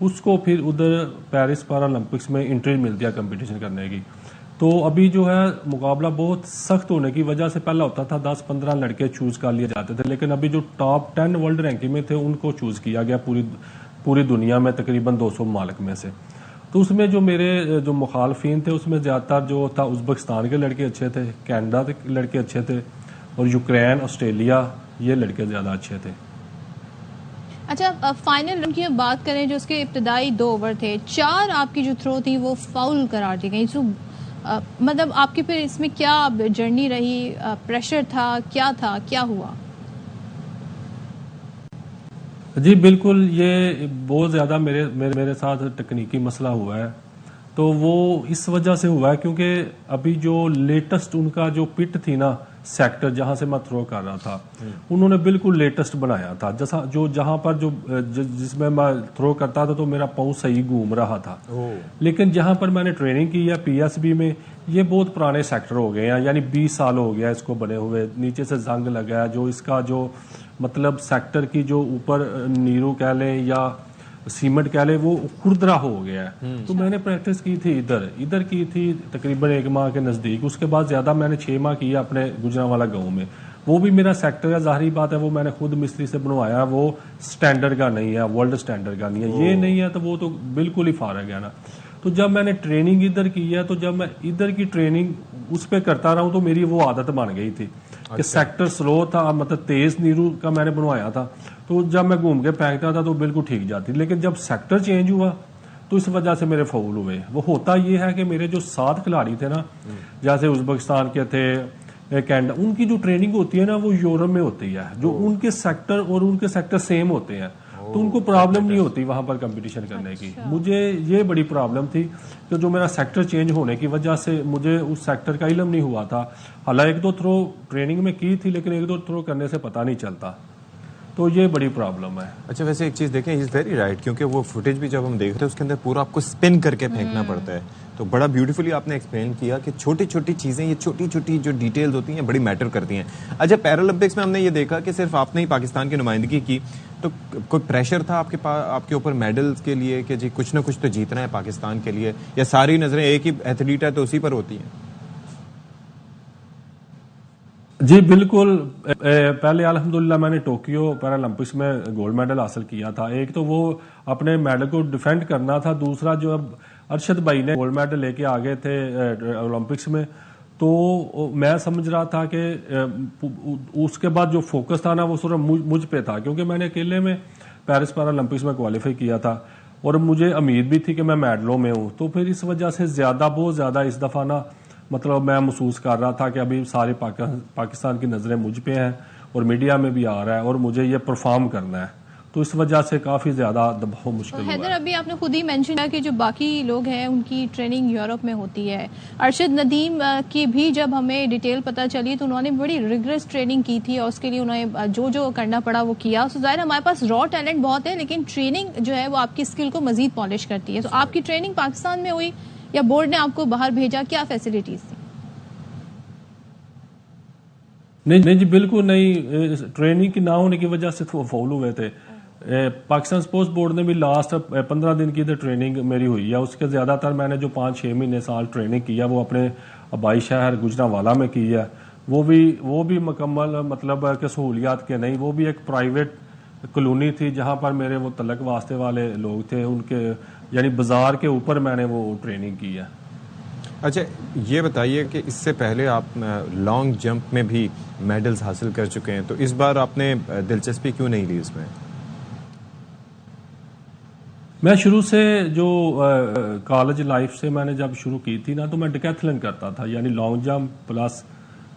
اس کو پھر ادھر پیرس پیرالمپکس میں انٹری ملتی ہے کمپٹیشن کرنے کی. تو ابھی جو ہے مقابلہ بہت سخت ہونے کی وجہ سے پہلا ہوتا تھا 10-15 لڑکے چوز کر لیے جاتے تھے, لیکن ابھی جو ٹاپ 10 ورلڈ رینکنگ میں تھے ان کو چوز کیا گیا پوری دنیا میں تقریباً 200 ممالک میں سے. تو اس میں جو میرے جو مخالفین تھے اس میں زیادہ تر جو تھا ازبکستان کے لڑکے اچھے تھے, کینیڈا کے لڑکے اچھے تھے, اور یوکرین, آسٹریلیا, یہ لڑکے زیادہ اچھے تھے. اچھا, فائنل رن کی بات کریں, جو اس کے ابتدائی 2 اوور تھے, 4 آپ کی جو تھرو تھی وہ فاؤل قرار دی گئی. مطلب آپ کی پھر اس میں کیا جرنی رہی, پریشر تھا, کیا ہوا؟ جی بالکل, یہ بہت زیادہ میرے ساتھ تکنیکی مسئلہ ہوا ہے. تو وہ اس وجہ سے ہوا ہے کیونکہ ابھی جو لیٹسٹ ان کا جو پٹ تھی نا سیکٹر جہاں سے میں تھرو کر رہا تھا, انہوں نے بالکل لیٹسٹ بنایا تھا. جہاں پر جس میں تھرو کرتا تھا تو میرا پاؤں صحیح گھوم رہا تھا. لیکن جہاں پر میں نے ٹریننگ کی ہے پی ایس بی میں, یہ بہت پرانے سیکٹر ہو گئے ہیں, یعنی 20 سال ہو گیا اس کو بنے ہوئے, نیچے سے زنگ لگا ہے, جو اس کا جو مطلب سیکٹر کی جو اوپر نیرو کہہ لیں یا سیمنٹ کہہ لیں وہ کھردرا ہو گیا ہے. تو میں نے پریکٹس کی تھی ادھر کی تھی تقریباً 1 ماہ کے نزدیک. اس کے بعد زیادہ میں نے 6 ماہ کیا اپنے گجرانوالا گاؤں میں. وہ بھی میرا سیکٹر ہے, ظاہری بات ہے وہ میں نے خود مستری سے بنوایا, وہ سٹینڈرڈ کا نہیں ہے, ورلڈ سٹینڈرڈ کا نہیں ہے. یہ نہیں ہے تو وہ تو بالکل ہی فارغ ہے نا. تو جب میں نے ٹریننگ ادھر کی ہے, تو جب میں ادھر کی ٹریننگ اس پہ کرتا رہا ہوں تو میری وہ عادت بن گئی تھی کہ سیکٹر سلو تھا, مطلب تیز نیرو کا میں نے بنوایا تھا, تو جب میں گھوم کے پھینکتا تھا تو بالکل ٹھیک جاتی. لیکن جب سیکٹر چینج ہوا تو اس وجہ سے میرے فاؤل ہوئے. وہ ہوتا یہ ہے کہ میرے جو 7 کھلاڑی تھے نا, جیسے ازبکستان کے تھے, کینیڈا, ان کی جو ٹریننگ ہوتی ہے نا وہ یورپ میں ہوتی ہے, جو ان کے سیکٹر اور ان کے سیکٹر سیم ہوتے ہیں, تو ان کو پرابلم نہیں ہوتی وہاں پر کمپٹیشن کرنے کی. مجھے یہ بڑی پرابلم تھی کہ جو میرا سیکٹر چینج ہونے کی وجہ سے مجھے اس سیکٹر کا علم نہیں ہوا تھا. حالانکہ 1-2 تھرو ٹریننگ میں کی تھی, لیکن 1-2 تھرو کرنے سے پتہ نہیں چلتا. تو یہ بڑی پرابلم ہے. اچھا, ویسے ایک چیز دیکھیں, از ویری رائٹ, کیونکہ وہ فوٹیج بھی جب ہم دیکھ رہے ہیں اس کے اندر پورا آپ کو اسپن کر کے پھینکنا پڑتا ہے. تو بڑا بیوٹیفلی آپ نے ایکسپلین کیا کہ چھوٹی چھوٹی چیزیں, یہ چھوٹی چھوٹی جو ڈیٹیلز ہوتی ہیں بڑی میٹر کرتی ہیں. اچھا, پیرالمپکس میں ہم نے یہ دیکھا کہ صرف آپ نے ہی پاکستان کی نمائندگی کی, تو کوئی پریشر تھا آپ کے اوپر میڈلز کے لیے کہ جی کچھ نہ کچھ تو جیتنا ہے پاکستان کے لیے, یا ساری نظریں ایک ہی ایتھلیٹ ہے تو اسی پر ہوتی ہیں؟ جی بالکل, پہلے الحمدللہ میں نے ٹوکیو پیرالمپکس میں گولڈ میڈل حاصل کیا تھا. ایک تو وہ اپنے میڈل کو ڈیفینڈ کرنا تھا, دوسرا جو اب ارشد بھائی نے گولڈ میڈل لے کے آگے تھے اولمپکس میں, تو میں سمجھ رہا تھا کہ اس کے بعد جو فوکس تھا نا وہ صرف مجھ پہ تھا, کیونکہ میں نے اکیلے میں پیرس پیرالمپکس میں کوالیفائی کیا تھا اور مجھے امید بھی تھی کہ میں میڈلوں میں ہوں. تو پھر اس وجہ سے بہت زیادہ اس دفعہ نا مطلب میں محسوس کر رہا تھا کہ ابھی سارے پاکستان کی نظریں مجھ پہ ہیں اور میڈیا میں بھی آ رہا ہے اور مجھے یہ پرفارم کرنا ہے. تو اس وجہ سے کافی زیادہ دباؤ مشکل ہوا ہے. حیدر, ابھی آپ نے خود ہی مینشن کیا کہ جو باقی لوگ ہیں ان کی ٹریننگ یورپ میں ہوتی ہے. ارشد ندیم کی بھی جب ہمیں ڈیٹیل پتہ چلی تو انہوں نے بڑی ریگریس ٹریننگ کی تھی اور اس کے لیے انہیں جو کرنا پڑا وہ کیا. سو ظاہر ہمارے پاس را ٹیلنٹ بہت ہے, لیکن ٹریننگ جو ہے وہ آپ کی اسکل کو مزید پالش کرتی ہے. تو آپ کی ٹریننگ پاکستان میں ہوئی یا بورڈ نے آپ کو باہر بھیجا, کیا فیسلٹیز تھی؟ نہیں جی بالکل نہیں, ٹریننگ کی نہ ہونے کی وجہ سے فاؤل ہوئے تھے. پاکستان سپورٹس بورڈ نے بھی لاسٹ 15 دن کی ٹریننگ میری ہوئی ہے, اس کے زیادہ تر میں نے جو 5-6 مہینے سال ٹریننگ کی ہے وہ اپنے آبائی شہر گجرانوالا میں کی ہے. وہ بھی مکمل مطلب کہ سہولیات کے نہیں, وہ بھی ایک پرائیویٹ کالونی تھی جہاں پر میرے وہ تلک واسطے والے لوگ تھے, ان کے یعنی بازار کے اوپر میں نے وہ ٹریننگ کی ہے. اچھا, یہ بتائیے کہ اس سے پہلے آپ لانگ جمپ میں بھی میڈلز حاصل کر چکے ہیں, تو اس بار آپ نے دلچسپی کیوں نہیں لی اس میں؟ میں شروع سے جو کالج لائف سے میں نے جب شروع کی تھی نا, تو میں ڈیکیتھلن کرتا تھا, یعنی long jump plus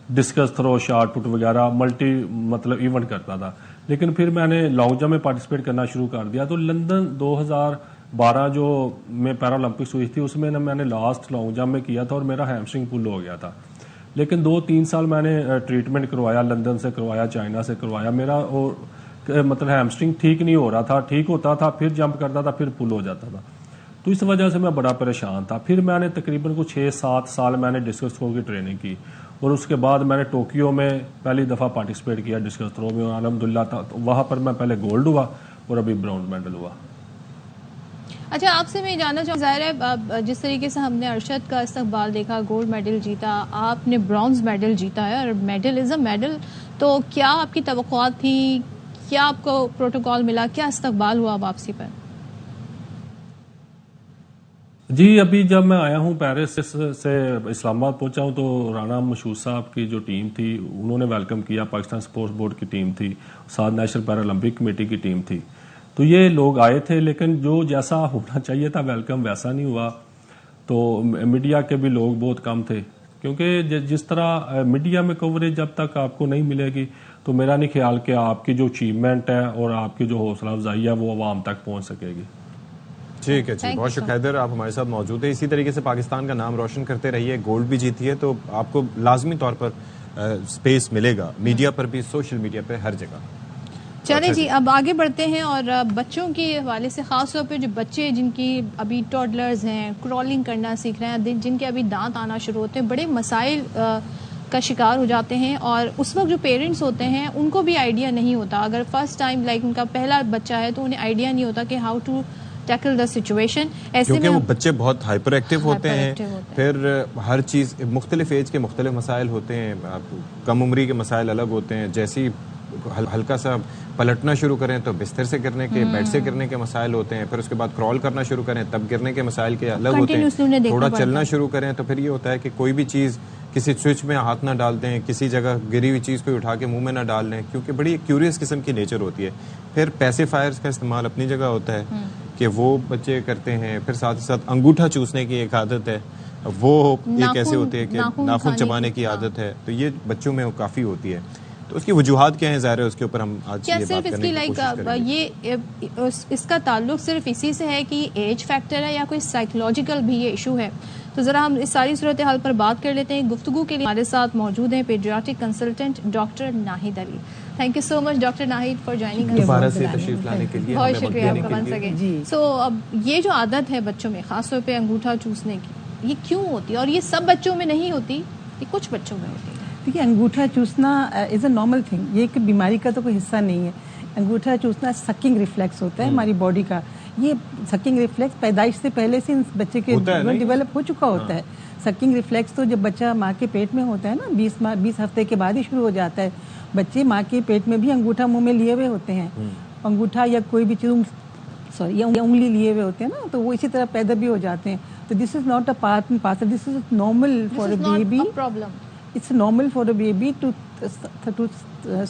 discus throw, shot put وغیرہ ملٹی مطلب ایونٹ کرتا تھا. لیکن پھر میں نے لانگ جمپ میں پارٹیسپیٹ کرنا شروع کر دیا. تو لندن 2012 جو میں پیرالمپکس ہوئی تھی اس میں میں نے لاسٹ لانگ جمپ میں کیا تھا اور میرا ہیمسٹرنگ پل ہو گیا تھا. لیکن 2-3 سال میں نے ٹریٹمنٹ کروایا, لندن سے کروایا, چائنا سے کروایا. میرا اور مطلب ہیمسٹرنگ ٹھیک نہیں ہو رہا تھا, ٹھیک ہوتا تھا پھر جمپ کرتا تھا پھر پل ہو جاتا تھا. تو اس وجہ سے میں بڑا پریشان تھا. پھر میں نے تقریباً کچھ 6-7 سال میں نے ڈسکس تھرو کی ٹریننگ کی اور اس کے بعد میں نے ٹوکیو میں پہلی دفعہ پارٹیسپیٹ کیا ڈسکس تھرو میں, اور الحمدللہ وہاں پر میں پہلے گولڈ ہوا اور ابھی براؤن میڈل ہوا. اچھا آپ سے میں جاننا چاہوں، ظاہر ہے جس طریقے سے ہم نے ارشد کا استقبال دیکھا، گولڈ میڈل جیتا، آپ نے برونز میڈل جیتا ہے، اور میڈل از اے میڈل، تو کیا آپ کی توقعات تھیں؟ کیا آپ کو پروٹوکال ملا؟ کیا استقبال ہوا واپسی پر؟ جی ابھی جب میں آیا ہوں پیرس سے اسلام آباد پہنچا ہوں تو رانا مشہور صاحب کی جو ٹیم تھی انہوں نے ویلکم کیا، پاکستان سپورٹس بورڈ کی ٹیم تھی، ساتھ نیشنل پیرالمپک کمیٹی کی ٹیم تھی، تو یہ لوگ آئے تھے، لیکن جو جیسا ہونا چاہیے تھا ویلکم ویسا نہیں ہوا. تو میڈیا کے بھی لوگ بہت کم تھے، کیونکہ جس طرح میڈیا میں کوریج جب تک آپ کو نہیں ملے گی تو میرا نہیں خیال کہ آپ کی جو اچیومنٹ ہے اور آپ کی جو حوصلہ افزائی ہے وہ عوام تک پہنچ سکے گی. ٹھیک ہے جی، بہت شکریہ حیدر، آپ ہمارے ساتھ موجود ہیں. اسی طریقے سے پاکستان کا نام روشن کرتے رہیے، گولڈ بھی جیتی ہے تو آپ کو لازمی طور پر سپیس ملے گا میڈیا پر بھی، سوشل میڈیا پہ، ہر جگہ. چلیں جی اب آگے بڑھتے ہیں، اور بچوں کے حوالے سے خاص طور پہ جو بچے جن کی ابھی ٹوڈلرز ہیں، کرالنگ کرنا سیکھ رہے ہیں، جن کے ابھی دانت آنا شروع ہوتے ہیں، بڑے مسائل کا شکار ہو جاتے ہیں، اور اس وقت جو پیرنٹس ہوتے ہیں ان کو بھی آئیڈیا نہیں ہوتا، اگر فرسٹ ٹائم لائک ان کا پہلا بچہ ہے تو انہیں آئیڈیا نہیں ہوتا کہ how to tackle the situation. ایسے کیونکہ میں وہ بچے بہت ہائپر ایکٹیو ہوتے ہیں، پھر ہر چیز مختلف ایج کے مختلف مسائل ہوتے ہیں، کم عمری کے مسائل الگ ہوتے ہیں، جیسی ہلکا سا پلٹنا شروع کریں تو بستر سے گرنے کے، بیڈ سے گرنے کے مسائل ہوتے ہیں، پھر اس کے بعد کرال کرنا شروع کریں تب گرنے کے مسائل کے الگ ہوتے ہیں، تھوڑا چلنا شروع کریں تو پھر یہ ہوتا ہے کہ کوئی بھی چیز کسی سوئچ میں ہاتھ نہ ڈال دیں، کسی جگہ گری ہوئی چیز کو اٹھا کے منہ میں نہ ڈال لیں، کیونکہ بڑی کیوریس قسم کی نیچر ہوتی ہے. پھر پیسیفائرز کا استعمال اپنی جگہ ہوتا ہے کہ وہ بچے کرتے ہیں، پھر ساتھ ہی ساتھ انگوٹھا چوسنے کی ایک عادت ہے، وہ ایک ایسے ہوتی ہے کہ ناخن چبانے کی عادت ہے، تو یہ بچوں میں کافی ہوتی ہے. تو اس کی وجوہات کیا ہیں، ظاہر ہے اس کے اوپر ہم آج یہ بات کرنے کی کوشش کریں گے. یہ اس کا تعلق صرف اسی سے ہے کہ ایج فیکٹر ہے یا کوئی سائیکولوجیکل بھی یہ ایشو ہے؟ تو ذرا ہم اس ساری صورتحال پر بات کر لیتے ہیں. گفتگو کے لیے ہمارے ساتھ موجود ہیں paediatric consultant doctor Nahid Ali. Thank you so much doctor Nahid for joining. دوبارہ سے تشریف لانے کے لیے بہت شکریہ آپ کا ونس اگین. سو اب یہ جو عادت ہے بچوں میں خاص طور پہ انگوٹھا چوسنے کی، یہ کیوں ہوتی ہے؟ اور یہ سب بچوں میں نہیں ہوتی، یہ کچھ بچوں میں ہوتی ہے. دیکھیے انگوٹھا چوسنا از اے نارمل تھنگ، یہ ایک بیماری کا تو کوئی حصہ نہیں ہے. انگوٹھا چوسنا سکنگ ریفلیکس ہوتا ہے ہماری باڈی کا. یہ سکنگ ریفلیکس پیدائش سے پہلے سے بچے کے ڈیولپ ہو چکا ہوتا ہے. سکنگ ریفلیکس تو جب بچہ ماں کے پیٹ میں ہوتا ہے نا 20 ہفتے کے بعد ہی شروع ہو جاتا ہے. بچے ماں کے پیٹ میں بھی انگوٹھا منہ میں لیے ہوئے ہوتے ہیں، انگوٹھا یا کوئی بھی چیز یا انگلی لیے ہوئے ہوتے ہیں نا، تو وہ اسی طرح پیدا بھی ہو جاتے ہیں. تو this is not a part and parcel, this is normal for a baby. It's normal for a baby to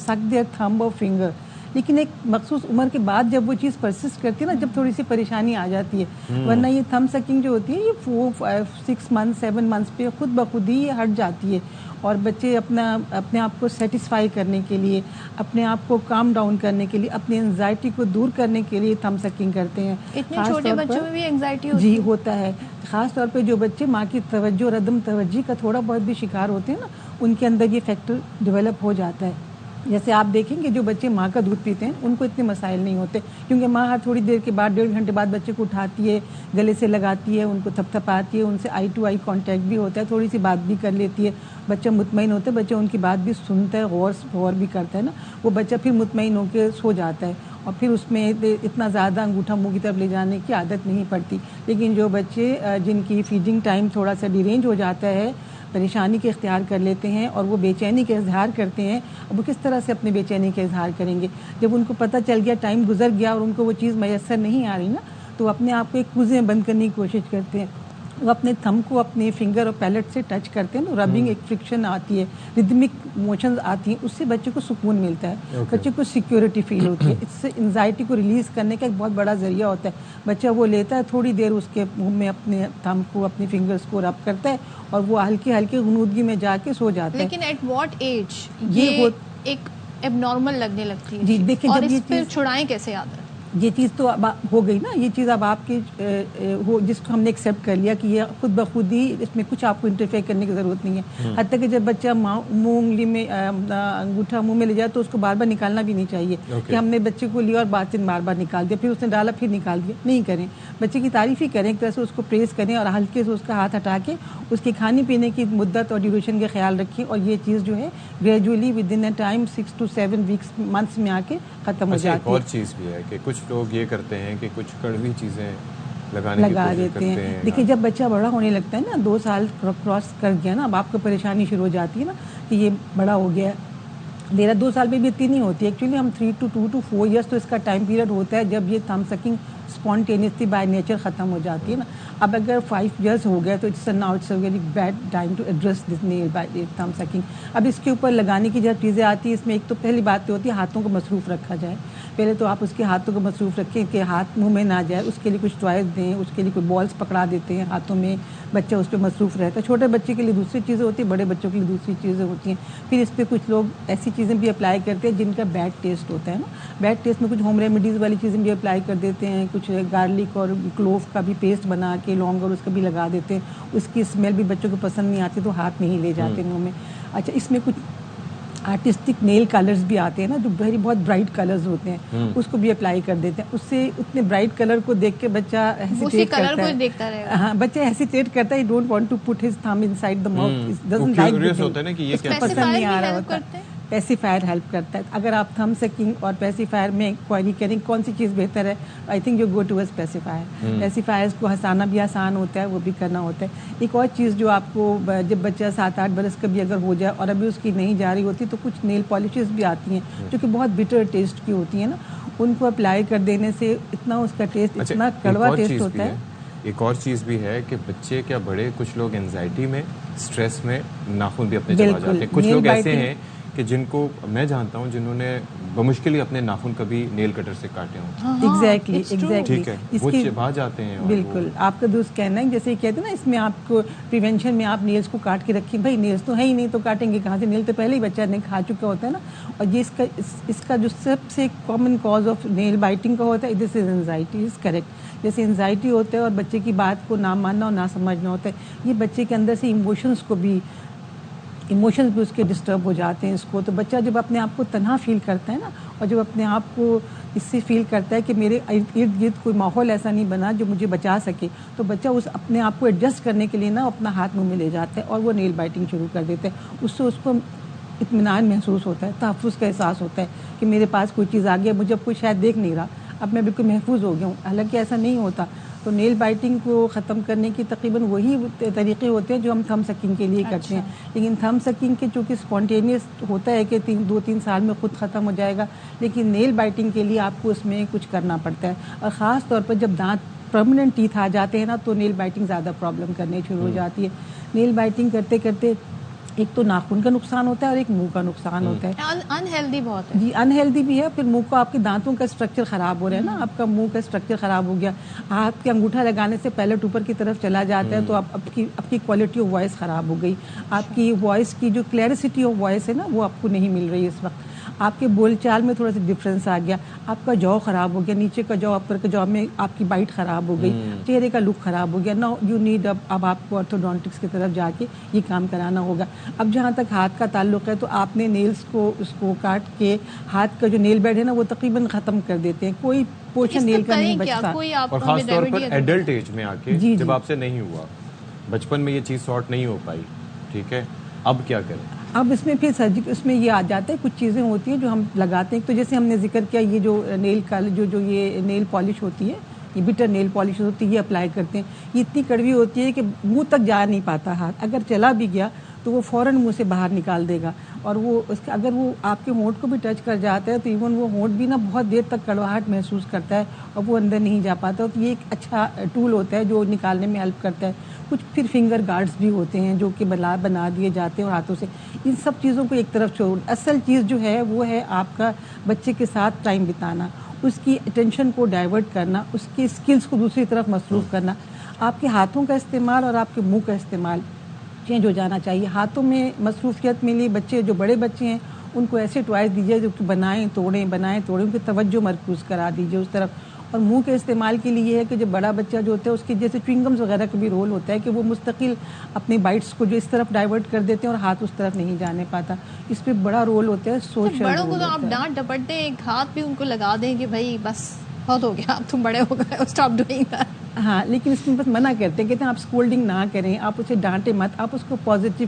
suck their thumb or finger. لیکن ایک مخصوص عمر کے بعد جب وہ چیز پرسسٹ کرتی ہے نا، جب تھوڑی سی پریشانی آ جاتی ہے، ورنہ یہ تھم سکنگ جو ہوتی ہے یہ 4-6 months 7 months پہ خود بخود ہی یہ ہٹ جاتی ہے. اور بچے اپنے آپ کو سیٹسفائی کرنے کے لیے، اپنے آپ کو کام ڈاؤن کرنے کے لیے، اپنی انزائٹی کو دور کرنے کے لیے تھم سکنگ کرتے ہیں. اتنے چھوٹے بچوں میں بھی انزائٹی ہوتی ہے؟ جی ہوتا ہے. خاص طور پہ جو بچے ماں کی توجہ اور عدم توجہ کا تھوڑا بہت بھی شکار ہوتے ہیں نا، ان کے اندر یہ فیکٹر ڈیولپ ہو جاتا ہے. جیسے آپ دیکھیں گے جو بچے ماں کا دودھ پیتے ہیں ان کو اتنے مسائل نہیں ہوتے، کیونکہ ماں ہر تھوڑی دیر کے بعد 1.5 گھنٹے بعد بچے کو اٹھاتی ہے، گلے سے لگاتی ہے، ان کو تھپ تھپاتی ہے، ان سے آئی ٹو آئی کانٹیکٹ بھی ہوتا ہے، تھوڑی سی بات بھی کر لیتی ہے. بچہ مطمئن ہوتا ہے، بچہ ان کی بات بھی سنتا ہے، غور بھی کرتا ہے نا، وہ بچہ پھر مطمئن ہو کے سو جاتا ہے، اور پھر اس میں اتنا زیادہ انگوٹھا منہ کی طرف لے جانے کی عادت نہیں پڑتی. لیکن جو بچے جن کی فیڈنگ ٹائم تھوڑا سا ڈیرینج ہو جاتا ہے، پریشانی کے اختیار کر لیتے ہیں اور وہ بے چینی کا اظہار کرتے ہیں، اب وہ کس طرح سے اپنے بے چینی کا اظہار کریں گے؟ جب ان کو پتہ چل گیا، ٹائم گزر گیا اور ان کو وہ چیز میسر نہیں آ رہی نا، تو اپنے آپ کو ایک کوزے بند کرنے کی کوشش کرتے ہیں. وہ اپنے تھم کو اپنے فنگر اور پیلٹ سے ٹچ کرتے ہیں نا، ربنگ ایک فرکشن آتی ہے، ریدمک موشنز آتی ہیں، اس سے بچے کو سکون ملتا ہے، بچے کو سیکیورٹی فیل ہوتی ہے. اس سے انزائٹی کو ریلیز کرنے کا ایک بہت بڑا ذریعہ ہوتا ہے. بچہ وہ لیتا ہے، تھوڑی دیر اس کے منہ میں اپنے تھم کو اپنی فنگرز کو رب کرتا ہے اور وہ ہلکی ہلکی غنودگی میں جا کے سو جاتا ہے. لیکن ایٹ واٹ ایج یہ ایک اب نارمل لگنے لگتی ہے؟ جی دیکھیں، اور جب اس یہ پھر چھڑائیں کیسے آتا ہے؟ یہ چیز تو اب ہو گئی نا، یہ چیز اب آپ کی جس کو ہم نے ایکسیپٹ کر لیا کہ یہ خود بخود ہی، اس میں کچھ آپ کو انٹرفیئر کرنے کی ضرورت نہیں ہے. حتیٰ کہ جب بچہ منہ انگلی میں انگوٹھا منہ میں لے جائے تو اس کو بار بار نکالنا بھی نہیں چاہیے کہ ہم نے بچے کو لیا اور بات بار بار نکال دیا، پھر اس نے ڈالا پھر نکال دیا. نہیں کریں، بچے کی تعریف ہی کریں، ایک طرح سے اس کو پریز کریں اور ہلکے سے اس کا ہاتھ ہٹا کے اس کے کھانے پینے کی مدت اور ڈیوریشن کا خیال رکھیں، اور یہ چیز جو ہے gradually with in a time 6 to 7 weeks months میں آ کے ختم ہو جاتی ہے. ایک اور چیز بھی ہے کہ کچھ لوگ یہ کرتے ہیں کہ کچھ کڑوی چیزیں لگا دیتے ہیں. دیکھیے جب بچہ بڑا ہونے لگتا ہے نا 2 سال کراس کر گیا نا اب آپ کو پریشانی شروع ہو جاتی ہے نا کہ یہ بڑا ہو گیا. میرا 2 سال میں بھی اتنی نہیں ہوتی ایکچولی. ہم 3 to 2 to 4 ایئرس تو اس کا ٹائم پیریڈ ہوتا ہے جب یہ تھم سکنگ اسپونٹینیسلی بائی نیچر ختم ہو جاتی ہے نا. اب اگر 5 ایئرس ہو گیا تو now it's a very bad time to address this nail by thumb sucking. اب اس کے اوپر لگانے کی جب چیزیں آتی ہیں اس میں ایک تو پہلی بات تو ہوتی ہے ہاتھوں کو مصروف رکھا جائے. پہلے تو آپ اس کے ہاتھوں کو مصروف رکھیں کہ ہاتھ منہ میں نہ جائے. اس کے لیے کچھ ٹوائز دیں, اس کے لیے کوئی بالس پکڑا دیتے ہیں ہاتھوں میں, بچہ اس پہ مصروف رہتا ہے. چھوٹے بچے کے لیے دوسری چیزیں ہوتی ہیں, بڑے بچوں کے لیے دوسری چیزیں ہوتی ہیں. پھر اس پہ کچھ لوگ ایسی چیزیں بھی اپلائی کرتے ہیں جن کا بیڈ ٹیسٹ ہوتا ہے نا. بیڈ ٹیسٹ میں کچھ ہوم ریمیڈیز والی چیزیں بھی اپلائی کر دیتے ہیں. کچھ گارلک اور کلوو کا بھی پیسٹ بنا کے لونگ اور اس کا بھی لگا دیتے ہیں. اس کی اسمیل بھی بچوں کو پسند نہیں آتی تو ہاتھ نہیں لے جاتے منہ میں. اچھا اس میں کچھ آرٹسٹک نیل کلرز بھی آتے ہیں نا جو بہت برائٹ کلرز ہوتے ہیں, اس کو بھی اپلائی کر دیتے ہیں. اس سے اتنے برائٹ کلر کو دیکھ کے بچہ ہیسیٹیٹ کرتا ہے. ہاں بچہ ہیسیٹیٹ کرتا ہے, don't want to put his thumb inside the mouth, doesn't like, پسند نہیں آ رہا ہوتا. پیسیفائر ہیلپ کرتا ہے. اگر آپ تھم سکنگ اور پیسیفائر میں کوئری کریں کون سی چیز بہتر ہے, I think you go towards pacifier. Pacifiers کو ہنسانا بھی آسان ہوتا ہے, وہ بھی کرنا ہوتا ہے. ایک اور چیز جو آپ کو جب بچہ 7-8 برس کا بھی اگر ہو جائے اور ابھی اس کی نہیں جا رہی ہوتی تو کچھ نیل پالشز بھی آتی ہیں جو کہ بہت بٹر ٹیسٹ کی ہوتی ہیں نا, ان کو اپلائی کر دینے سے اتنا اس کا ٹیسٹ اتنا کڑوا ٹیسٹ ہوتا ہے. ایک اور چیز بھی ہے کہ بچے کیا بڑے کچھ لوگ انزائٹی میں اسٹریس میں ناخن بھی اپنے چبا جاتے ہیں. کچھ لوگ ایسے ہیں کہ جن کو میں جانتا ہوں جنہوں نے بمشکل ہی اپنے ناخن کبھی نیل کٹر سے کاٹے ہوں. ایگزیکٹلی ٹھیک ہے, وہ چبا جاتے ہیں. بالکل آپ کا درست کہنا ہے. جیسے کہتے ہیں نا اس میں آپ کو پریونشن میں آپ نیلز کو کاٹ کے رکھیں. بھائی نیلز تو ہے ہی نہیں تو کاٹیں گے کہاں سے, نیل تو پہلے ہی بچہ نے کھا چکا ہوتا ہے نا. اور یہ اس کا جو سب سے common cause of nail biting کا ہوتا ہے this is anxiety. Is correct. جیسے انزائٹی ہوتا ہے اور بچے کی بات کو نہ ماننا اور نہ سمجھنا ہوتا ہے, یہ بچے کے اندر سے ایموشنز بھی اس کے ڈسٹرب ہو جاتے ہیں اس کو. تو بچہ جب اپنے آپ کو تنہا فیل کرتا ہے نا اور جب اپنے آپ کو اس سے فیل کرتا ہے کہ میرے ارد گرد کوئی ماحول ایسا نہیں بنا جو مجھے بچا سکے, تو بچہ اس اپنے آپ کو ایڈجسٹ کرنے کے لیے نا اپنا ہاتھ منہ میں لے جاتا ہے اور وہ نیل بائٹنگ شروع کر دیتا ہے. اس سے اس کو اطمینان محسوس ہوتا ہے, تحفظ کا احساس ہوتا ہے کہ میرے پاس کوئی چیز آ گئی, مجھے اب کوئی شاید دیکھ نہیں رہا, اب میں بالکل محفوظ ہو گیا ہوں. حالانکہ ایسا نہیں ہوتا. تو نیل بائٹنگ کو ختم کرنے کی تقریباً وہی طریقے ہوتے ہیں جو ہم تھم سکنگ کے لیے کرتے ہیں. لیکن تھم سکنگ کے چونکہ اسپونٹینیس ہوتا ہے کہ 2-3 سال میں خود ختم ہو جائے گا, لیکن نیل بائٹنگ کے لیے آپ کو اس میں کچھ کرنا پڑتا ہے. اور خاص طور پر جب دانت پرماننٹ ٹیتھ آ جاتے ہیں نا تو نیل بائٹنگ زیادہ پرابلم کرنے شروع ہو جاتی ہے. نیل بائٹنگ کرتے کرتے ایک تو ناخن کا نقصان ہوتا ہے اور ایک منہ کا نقصان ہوتا ہے. انہیلدی بہت ہے. جی انہیلدی بھی ہے. پھر منہ کو آپ کے دانتوں کا اسٹرکچر خراب ہو رہا ہے نا, آپ کا منہ کا اسٹرکچر خراب ہو گیا. ہاتھ کے انگوٹھا لگانے سے پیلٹ اوپر کی طرف چلا جاتا ہے تو آپ کی کوالٹی آف وائس خراب ہو گئی. آپ کی وائس کی جو کلیئرسٹی آف وائس ہے نا وہ آپ کو نہیں مل رہی اس وقت. آپ کے بول چال میں تھوڑا سا ڈفرینس آ گیا. آپ کا جو خراب ہو گیا, نیچے کا جو اپر کا جو میں آپ کی بائٹ خراب ہو گئی, چہرے کا لک خراب ہو گیا. نو یو نیڈ اب آپ کو آرتھوڈونٹکس کی طرف جا کے یہ کام کرانا ہوگا. اب جہاں تک ہاتھ کا تعلق ہے تو آپ نے نیلز کو اس کو کاٹ کے ہاتھ کا جو نیل بیڈ ہے نا وہ تقریباً ختم کر دیتے ہیں. کوئی پورشن نیل کا نہیں بچتا. اور خاص طور پر ایڈلٹ ایج میں آ کے جب آپ سے نہیں ہوا, بچپن میں یہ چیز سارٹ نہیں ہو پائی, ٹھیک ہے, اب کیا کریں؟ اب اس میں پھر سرجری اس میں یہ آ جاتا ہے, کچھ چیزیں ہوتی ہیں جو ہم لگاتے ہیں. تو جیسے ہم نے ذکر کیا یہ جو نیل کا جو یہ نیل پالش ہوتی ہے, یہ بٹر نیل پالش ہوتی ہے, یہ اپلائی کرتے ہیں. یہ اتنی کڑوی ہوتی ہے کہ منہ تک جا نہیں پاتا ہاتھ, اگر چلا بھی گیا تو وہ فوراً منہ سے باہر نکال دے گا. اور وہ اس کا اگر وہ آپ کے ہونٹ کو بھی ٹچ کر جاتا ہے تو ایون وہ ہونٹ بھی نا بہت دیر تک کڑواہٹ محسوس کرتا ہے اور وہ اندر نہیں جا پاتا. تو یہ ایک اچھا ٹول ہوتا ہے جو نکالنے میں ہیلپ کرتا ہے. کچھ پھر فنگر گارڈز بھی ہوتے ہیں جو کہ بنا دیے جاتے ہیں اور ہاتھوں سے. ان سب چیزوں کو ایک طرف چھوڑ, اصل چیز جو ہے وہ ہے آپ کا بچے کے ساتھ ٹائم بتانا, اس کی اٹینشن کو ڈائیورٹ کرنا, اس کی اسکلز کو دوسری طرف مصروف کرنا. آپ کے ہاتھوں کا استعمال اور آپ کے منہ کا استعمال چینج ہو جانا چاہیے. ہاتھوں میں مصروفیت ملی, بچے جو بڑے بچے ہیں ان کو ایسے ٹوائز دیجیے جو کہ بنائیں توڑیں, ان کی توجہ مرکوز کرا دیجیے اس طرف. اور منہ کے استعمال کے لیے یہ ہے کہ جب بڑا بچہ جو ہوتا ہے اس کی جیسے چوئنگمز وغیرہ کا بھی رول ہوتا ہے کہ وہ مستقل اپنی بائٹس کو جو اس طرف ڈائیورٹ کر دیتے ہیں اور ہاتھ اس طرف نہیں جانے پاتا. اس پہ بڑا رول ہوتا ہے سوشل. بڑوں کو تو آپ ڈانٹ ڈپٹ دیں, ایک ہاتھ بھی ان کو لگا دیں کہ بھائی بس بہت ہو گیا, آپ تم بڑے ہو گئے, اسٹاپ ڈوئنگ دیٹ. ہاں لیکن اس میں بس منع کرتے ہیں, کہتے ہیں آپ اسکولڈنگ نہ کریں, آپ اسے ڈانٹیں مت, آپ اس کو پازیٹیو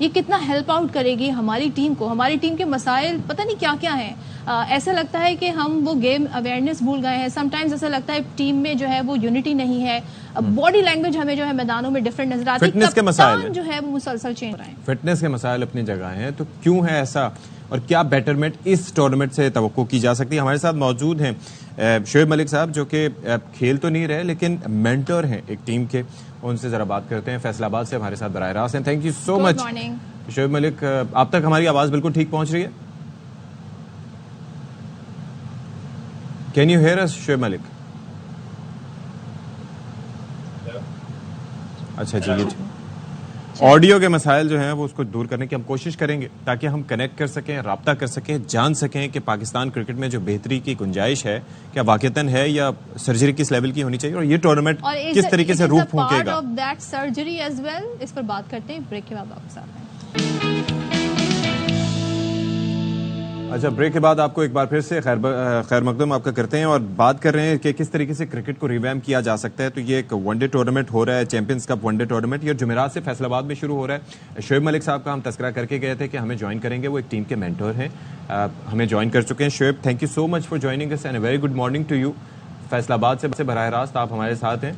یہ کتنا ہیلپ آؤٹ کرے گی ہماری ٹیم کو. ہماری ٹیم کے مسائل پتہ نہیں کیا کیا ہیں. ایسا لگتا ہے کہ ہم وہ گیم اویئرنیس بھول گئے ہیں. سم ٹائمز ایسا لگتا ہے ٹیم میں جو ہے وہ یونٹی نہیں ہے. باڈی لینگویج ہمیں جو ہے میدانوں میں ڈفرینٹ نظر آتی ہے. فٹنس کے مسائل جو ہے وہ مسلسل چینج ہو رہے ہیں. فٹنس کے مسائل اپنی جگہ ہیں, تو کیوں ہے ایسا اور کیا بیٹرمنٹ اس ٹورنامنٹ سے توقع کی جا سکتی ہے؟ ہمارے ساتھ موجود ہیں شعیب ملک صاحب, جو کہ کھیل تو نہیں رہے لیکن مینٹر ہیں ایک ٹیم کے. ان سے ذرا بات کرتے ہیں. فیصل آباد سے ہمارے ساتھ براہ راست ہیں. تھینک یو سو مچ شعیب ملک. آپ تک ہماری آواز بالکل ٹھیک پہنچ رہی ہے؟ کین یو ہیئر اس شعیب ملک؟ اچھا جی, آڈیو کے مسائل جو ہیں وہ اس کو دور کرنے کی ہم کوشش کریں گے تاکہ ہم کنیکٹ کر سکیں, رابطہ کر سکیں, جان سکیں کہ پاکستان کرکٹ میں جو بہتری کی گنجائش ہے کیا واقعتاً ہے یا سرجری کس لیول کی ہونی چاہیے, اور یہ ٹورنامنٹ کس طریقے سے روح پھونکے گا. اس پر بات کرتے ہیں بریک کے بعد آپ کے ساتھ ہیں. اچھا, بریک کے بعد آپ کو ایک بار پھر سے خیر مقدم آپ کا کرتے ہیں اور بات کر رہے ہیں کہ کس طریقے سے کرکٹ کو ریویمپ کیا جا سکتا ہے. تو یہ ایک ون ڈے ٹورنامنٹ ہو رہا ہے, champions cup one day tournament. یہ جمعرات سے فیصل آباد میں شروع ہو رہا ہے. شعیب ملک صاحب کا ہم تذکرہ کر کے گئے تھے کہ ہمیں جوائن کریں گے, وہ ایک ٹیم کے مینٹور ہیں, ہمیں جوائن کر چکے ہیں. Shoaib, thank you so much for joining us and a very good morning to you. Faisalabad سے براہ راست آپ ہمارے ساتھ ہیں.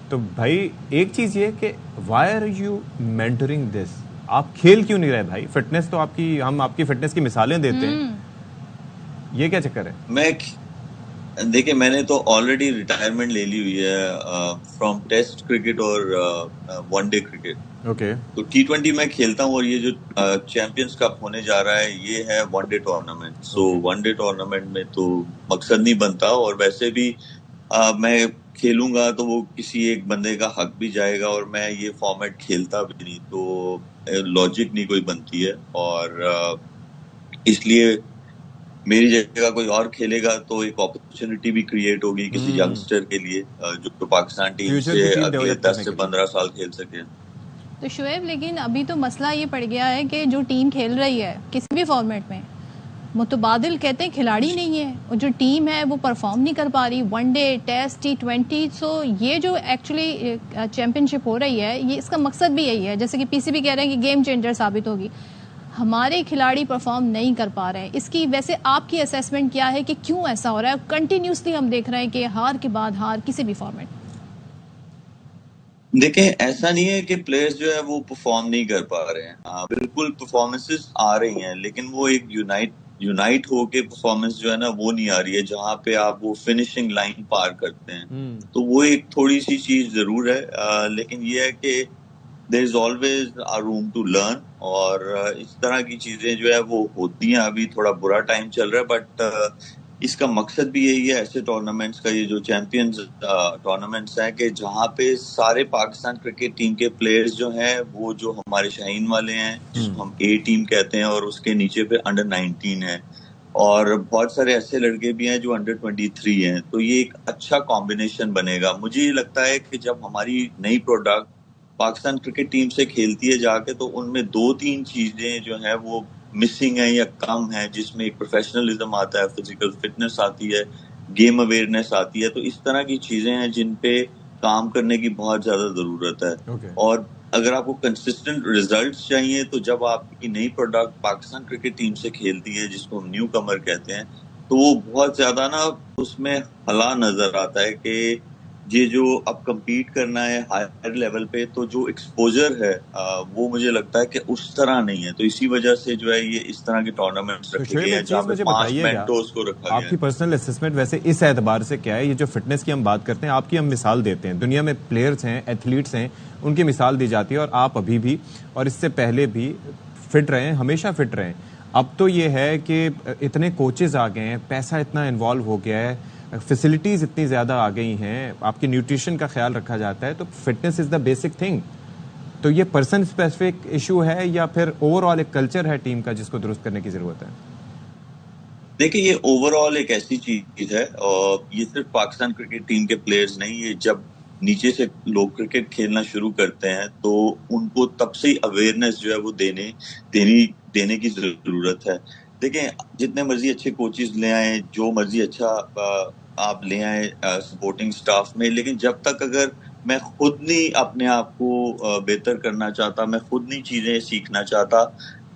تو بھائی ایک چیز یہ کہ وائی آر یو مینٹرنگ دس, آپ کھیل کیوں نہیں رہے بھائی؟ فٹنس تو آپ کی, ہم آپ کی فٹنس کی مثالیں دیتے ہیں, یہ کیا چکر ہے؟ میں دیکھیں, میں نے تو آلریڈی ریٹائرمنٹ لے لی ہوئی ہے فرام ٹیسٹ کرکٹ اور ون ڈے کرکٹ. اوکے, تو T20 میں کھیلتا ہوں, اور یہ جو چیمپئنز کپ ہونے جا رہا ہے یہ ہے ون ڈے ٹورنامنٹ. سو ون ڈے ٹورنامنٹ میں تو مقصد نہیں بنتا, اور ویسے بھی میں کھیلوں گا تو وہ کسی ایک بندے کا حق بھی جائے گا, اور میں یہ فارمیٹ کھیلتا بھی نہیں, تو لاجک نہیں کوئی بنتی ہے. اور اس لیے میری جگہ کوئی اور کھیلے گا تو ایک اپرچونٹی بھی کریٹ ہوگی کسی ینگسٹر کے لیے جو پاکستان ٹیم سے اگلے 10 سے 15 سال کھیل سکے. تو شعیب, لیکن ابھی تو مسئلہ یہ پڑ گیا ہے کہ جو ٹیم کھیل رہی ہے کسی بھی فارمیٹ میں, متبادل کہتے ہیں کھلاڑی نہیں ہے, اور جو ٹیم ہے وہ پرفارم نہیں کر پا رہی ون ڈے, ٹیسٹ, T20. سو یہ جو ایکچولی چیمپئن شپ ہو رہی ہے, یہ اس کا مقصد بھی یہی ہے, جیسے کہ پی سی بی کہہ رہے ہیں کہ گیم چینجر ثابت ہوگی. ہمارے کھلاڑی پرفارم نہیں کر پا رہے ہیں. اس کی ویسے آپ کی اسیسمنٹ کیا ہے کہ کیوں ایسا ہو رہا ہے؟ کنٹینیوسلی ہم دیکھ رہے ہیں کہ ہار کے بعد ہار کسی بھی فارمیٹ. دیکھیں, ایسا نہیں ہے کہ پلیئرز جو ہے وہ پرفارم نہیں کر پا رہے ہیں, بالکل پرفارمنسز آ رہی ہیں, لیکن وہ ایک یونائٹ ہو کے پرفارمنس جو ہے نا وہ نہیں آ رہی ہے جہاں پہ آپ وہ فنشنگ لائن پار کرتے ہیں. تو وہ ایک تھوڑی سی چیز ضرور ہے, لیکن یہ ہے کہ there is always a room to learn, اور اس طرح کی چیزیں جو ہے وہ ہوتی ہیں. ابھی تھوڑا برا ٹائم چل رہا ہے, بٹ اس کا مقصد بھی یہی ہے ایسے ٹورنامنٹس کا, یہ جو چیمپئنز ٹورنامنٹس ہیں, کہ جہاں پہ سارے پاکستان کرکٹ ٹیم کے پلیئرز جو ہیں وہ جو ہمارے شاہین والے ہیں جس کو ہم اے ٹیم کہتے ہیں, اور اس کے نیچے پہ انڈر 19 ہے, اور بہت سارے ایسے لڑکے بھی ہیں جو انڈر 23 ہیں. تو یہ ایک اچھا کمبینیشن بنے گا. مجھے یہ لگتا ہے کہ جب ہماری نئی پروڈکٹ پاکستان کرکٹ ٹیم سے کھیلتی ہے جا کے, تو ان میں 2-3 چیزیں جو ہیں وہ مسنگ ہیں یا کم ہیں, جس میں ایک پروفیشنلزم آتا ہے, فزیکل فٹنس آتی ہے, گیم اویئرنیس آتی ہے. تو اس طرح کی چیزیں ہیں جن پہ کام کرنے کی بہت زیادہ ضرورت ہے. اور اگر آپ کو کنسسٹنٹ ریزلٹس چاہیے تو جب آپ کی نئی پروڈکٹ پاکستان کرکٹ ٹیم سے کھیلتی ہے, جس کو ہم نیو کمر کہتے ہیں, تو وہ بہت زیادہ نا اس میں ہلا نظر آتا ہے کہ یہ جو اب کمپیٹ کرنا ہے ہائر لیول پہ, تو جو ایکسپوجر ہے وہ مجھے لگتا ہے کہ اس طرح نہیں ہے. تو اسی وجہ سے جو ہے یہ اس طرح کے ٹورنامنٹس رکھے گئے ہیں جہاں پہ 5 مینٹورز کو رکھا گیا ہے. آپ کی پرسنل اسسمنٹ ویسے اس اعتبار سے کیا ہے؟ یہ جو فٹنس کی ہم بات کرتے ہیں, آپ کی ہم مثال دیتے ہیں, دنیا میں پلیئرز ہیں, ایتھلیٹس ہیں, ان کی مثال دی جاتی ہے, اور آپ ابھی بھی اور اس سے پہلے بھی فٹ رہے ہیں, ہمیشہ فٹ رہے ہیں. اب تو یہ ہے کہ اتنے کوچز آ گئے ہیں, پیسہ اتنا انوالو ہو گیا ہے, فیسلٹیز اتنی زیادہ آ گئی ہیں, آپ کی نیوٹریشن کا خیال رکھا جاتا ہے, تو fitness is the basic thing. تو یہ پرسن اسپیسیفک ایشو ہے یا پھر اوور آل ایک کلچر ہے ٹیم کا جس کو درست کرنے کی ضرورت ہے؟ دیکھیں, یہ اوور آل ایک ایسی چیز ہے, اور یہ صرف پاکستان کرکٹ ٹیم کے پلیئرز نہیں, یہ جب نیچے سے لوگ کرکٹ کھیلنا شروع کرتے ہیں تو ان کو تب سے اویئرنیس جو ہے وہ دینے کی ضرورت ہے. دیکھیں, جتنے مرضی اچھے کوچز لے آئیں, جو مرضی اچھا آپ لے آئیں سپورٹنگ سٹاف میں, لیکن جب تک اگر میں خود نہیں اپنے آپ کو بہتر کرنا چاہتا, میں خود نہیں چیزیں سیکھنا چاہتا,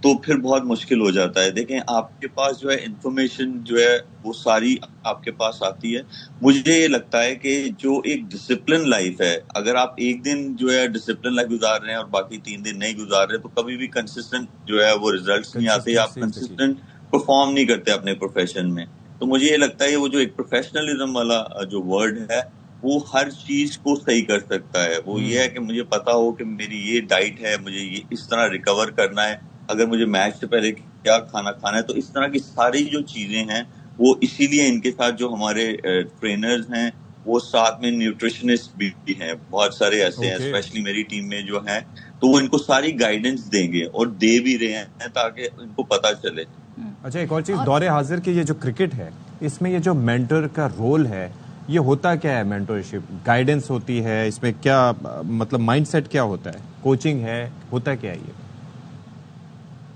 تو پھر بہت مشکل ہو جاتا ہے. دیکھیں آپ کے پاس جو ہے انفارمیشن جو ہے وہ ساری آپ کے پاس آتی ہے. مجھے یہ لگتا ہے کہ جو ایک ڈسپلن لائف ہے, اگر آپ ایک دن جو ہے ڈسپلن لائف گزار رہے ہیں اور باقی 3 دن نہیں گزار رہے, تو کبھی بھی کنسسٹنٹ جو ہے وہ ریزلٹس نہیں آتے, آپ کنسسٹنٹ پرفارم نہیں کرتے اپنے پروفیشن میں. تو مجھے یہ لگتا ہے وہ جو ایک پروفیشنلزم والا جو ورڈ ہے وہ ہر چیز کو صحیح کر سکتا ہے. وہ یہ ہے کہ مجھے پتا ہو کہ میری یہ ڈائٹ ہے, مجھے یہ اس طرح ریکور کرنا ہے, اگر مجھے میچ سے پہلے کیا کھانا کھانا ہے. تو اس طرح کی ساری جو چیزیں ہیں وہ اسی لیے ان کے ساتھ جو ہمارے ٹرینرز ہیں وہ ساتھ میں نیوٹریشنسٹ بھی ہیں, بہت سارے ایسے ہیں اسپیشلی میری ٹیم میں جو ہیں, تو وہ ان کو ساری گائیڈنس دیں گے اور دے بھی رہے ہیں تاکہ ان کو پتا چلے. اچھا ایک اور چیز, دور حاضر کی یہ جو کرکٹ ہے اس میں یہ جو مینٹر کا رول ہے یہ ہوتا کیا ہے؟ مینٹورشپ گائیڈنس ہوتی ہے اس میں, کیا مطلب مائنڈ سیٹ کیا ہوتا ہے, کوچنگ ہے, ہوتا کیا ہے یہ؟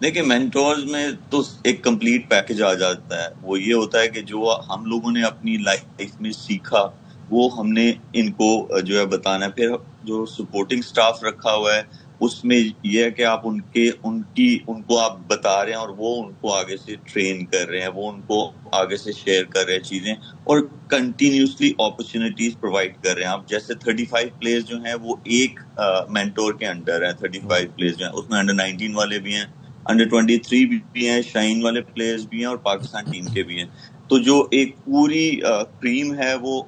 دیکھیں مینٹورز میں تو ایک کمپلیٹ پیکج آ جاتا ہے. وہ یہ ہوتا ہے کہ جو ہم لوگوں نے اپنی لائف میں سیکھا وہ ہم نے ان کو جو ہے بتانا ہے. پھر جو سپورٹنگ سٹاف رکھا ہوا ہے اس میں یہ ہے کہ آپ ان کو آپ بتا رہے ہیں اور وہ ان کو آگے سے ٹرین کر رہے ہیں, وہ ان کو آگے سے شیئر کر رہے ہیں چیزیں, اور کنٹینیوسلی اپرچونیٹیز پرووائڈ کر رہے ہیں. آپ جیسے 35 پلیئرز جو ہیں وہ ایک مینٹور کے انڈر ہیں. 35 پلیئرز جو ہیں اس میں انڈر 19 والے بھی ہیں, انڈر 23 بھی ہیں, شائن والے پلیئرز بھی ہیں اور پاکستان ٹیم کے بھی ہیں. تو جو ایک پوری ٹیم ہے وہ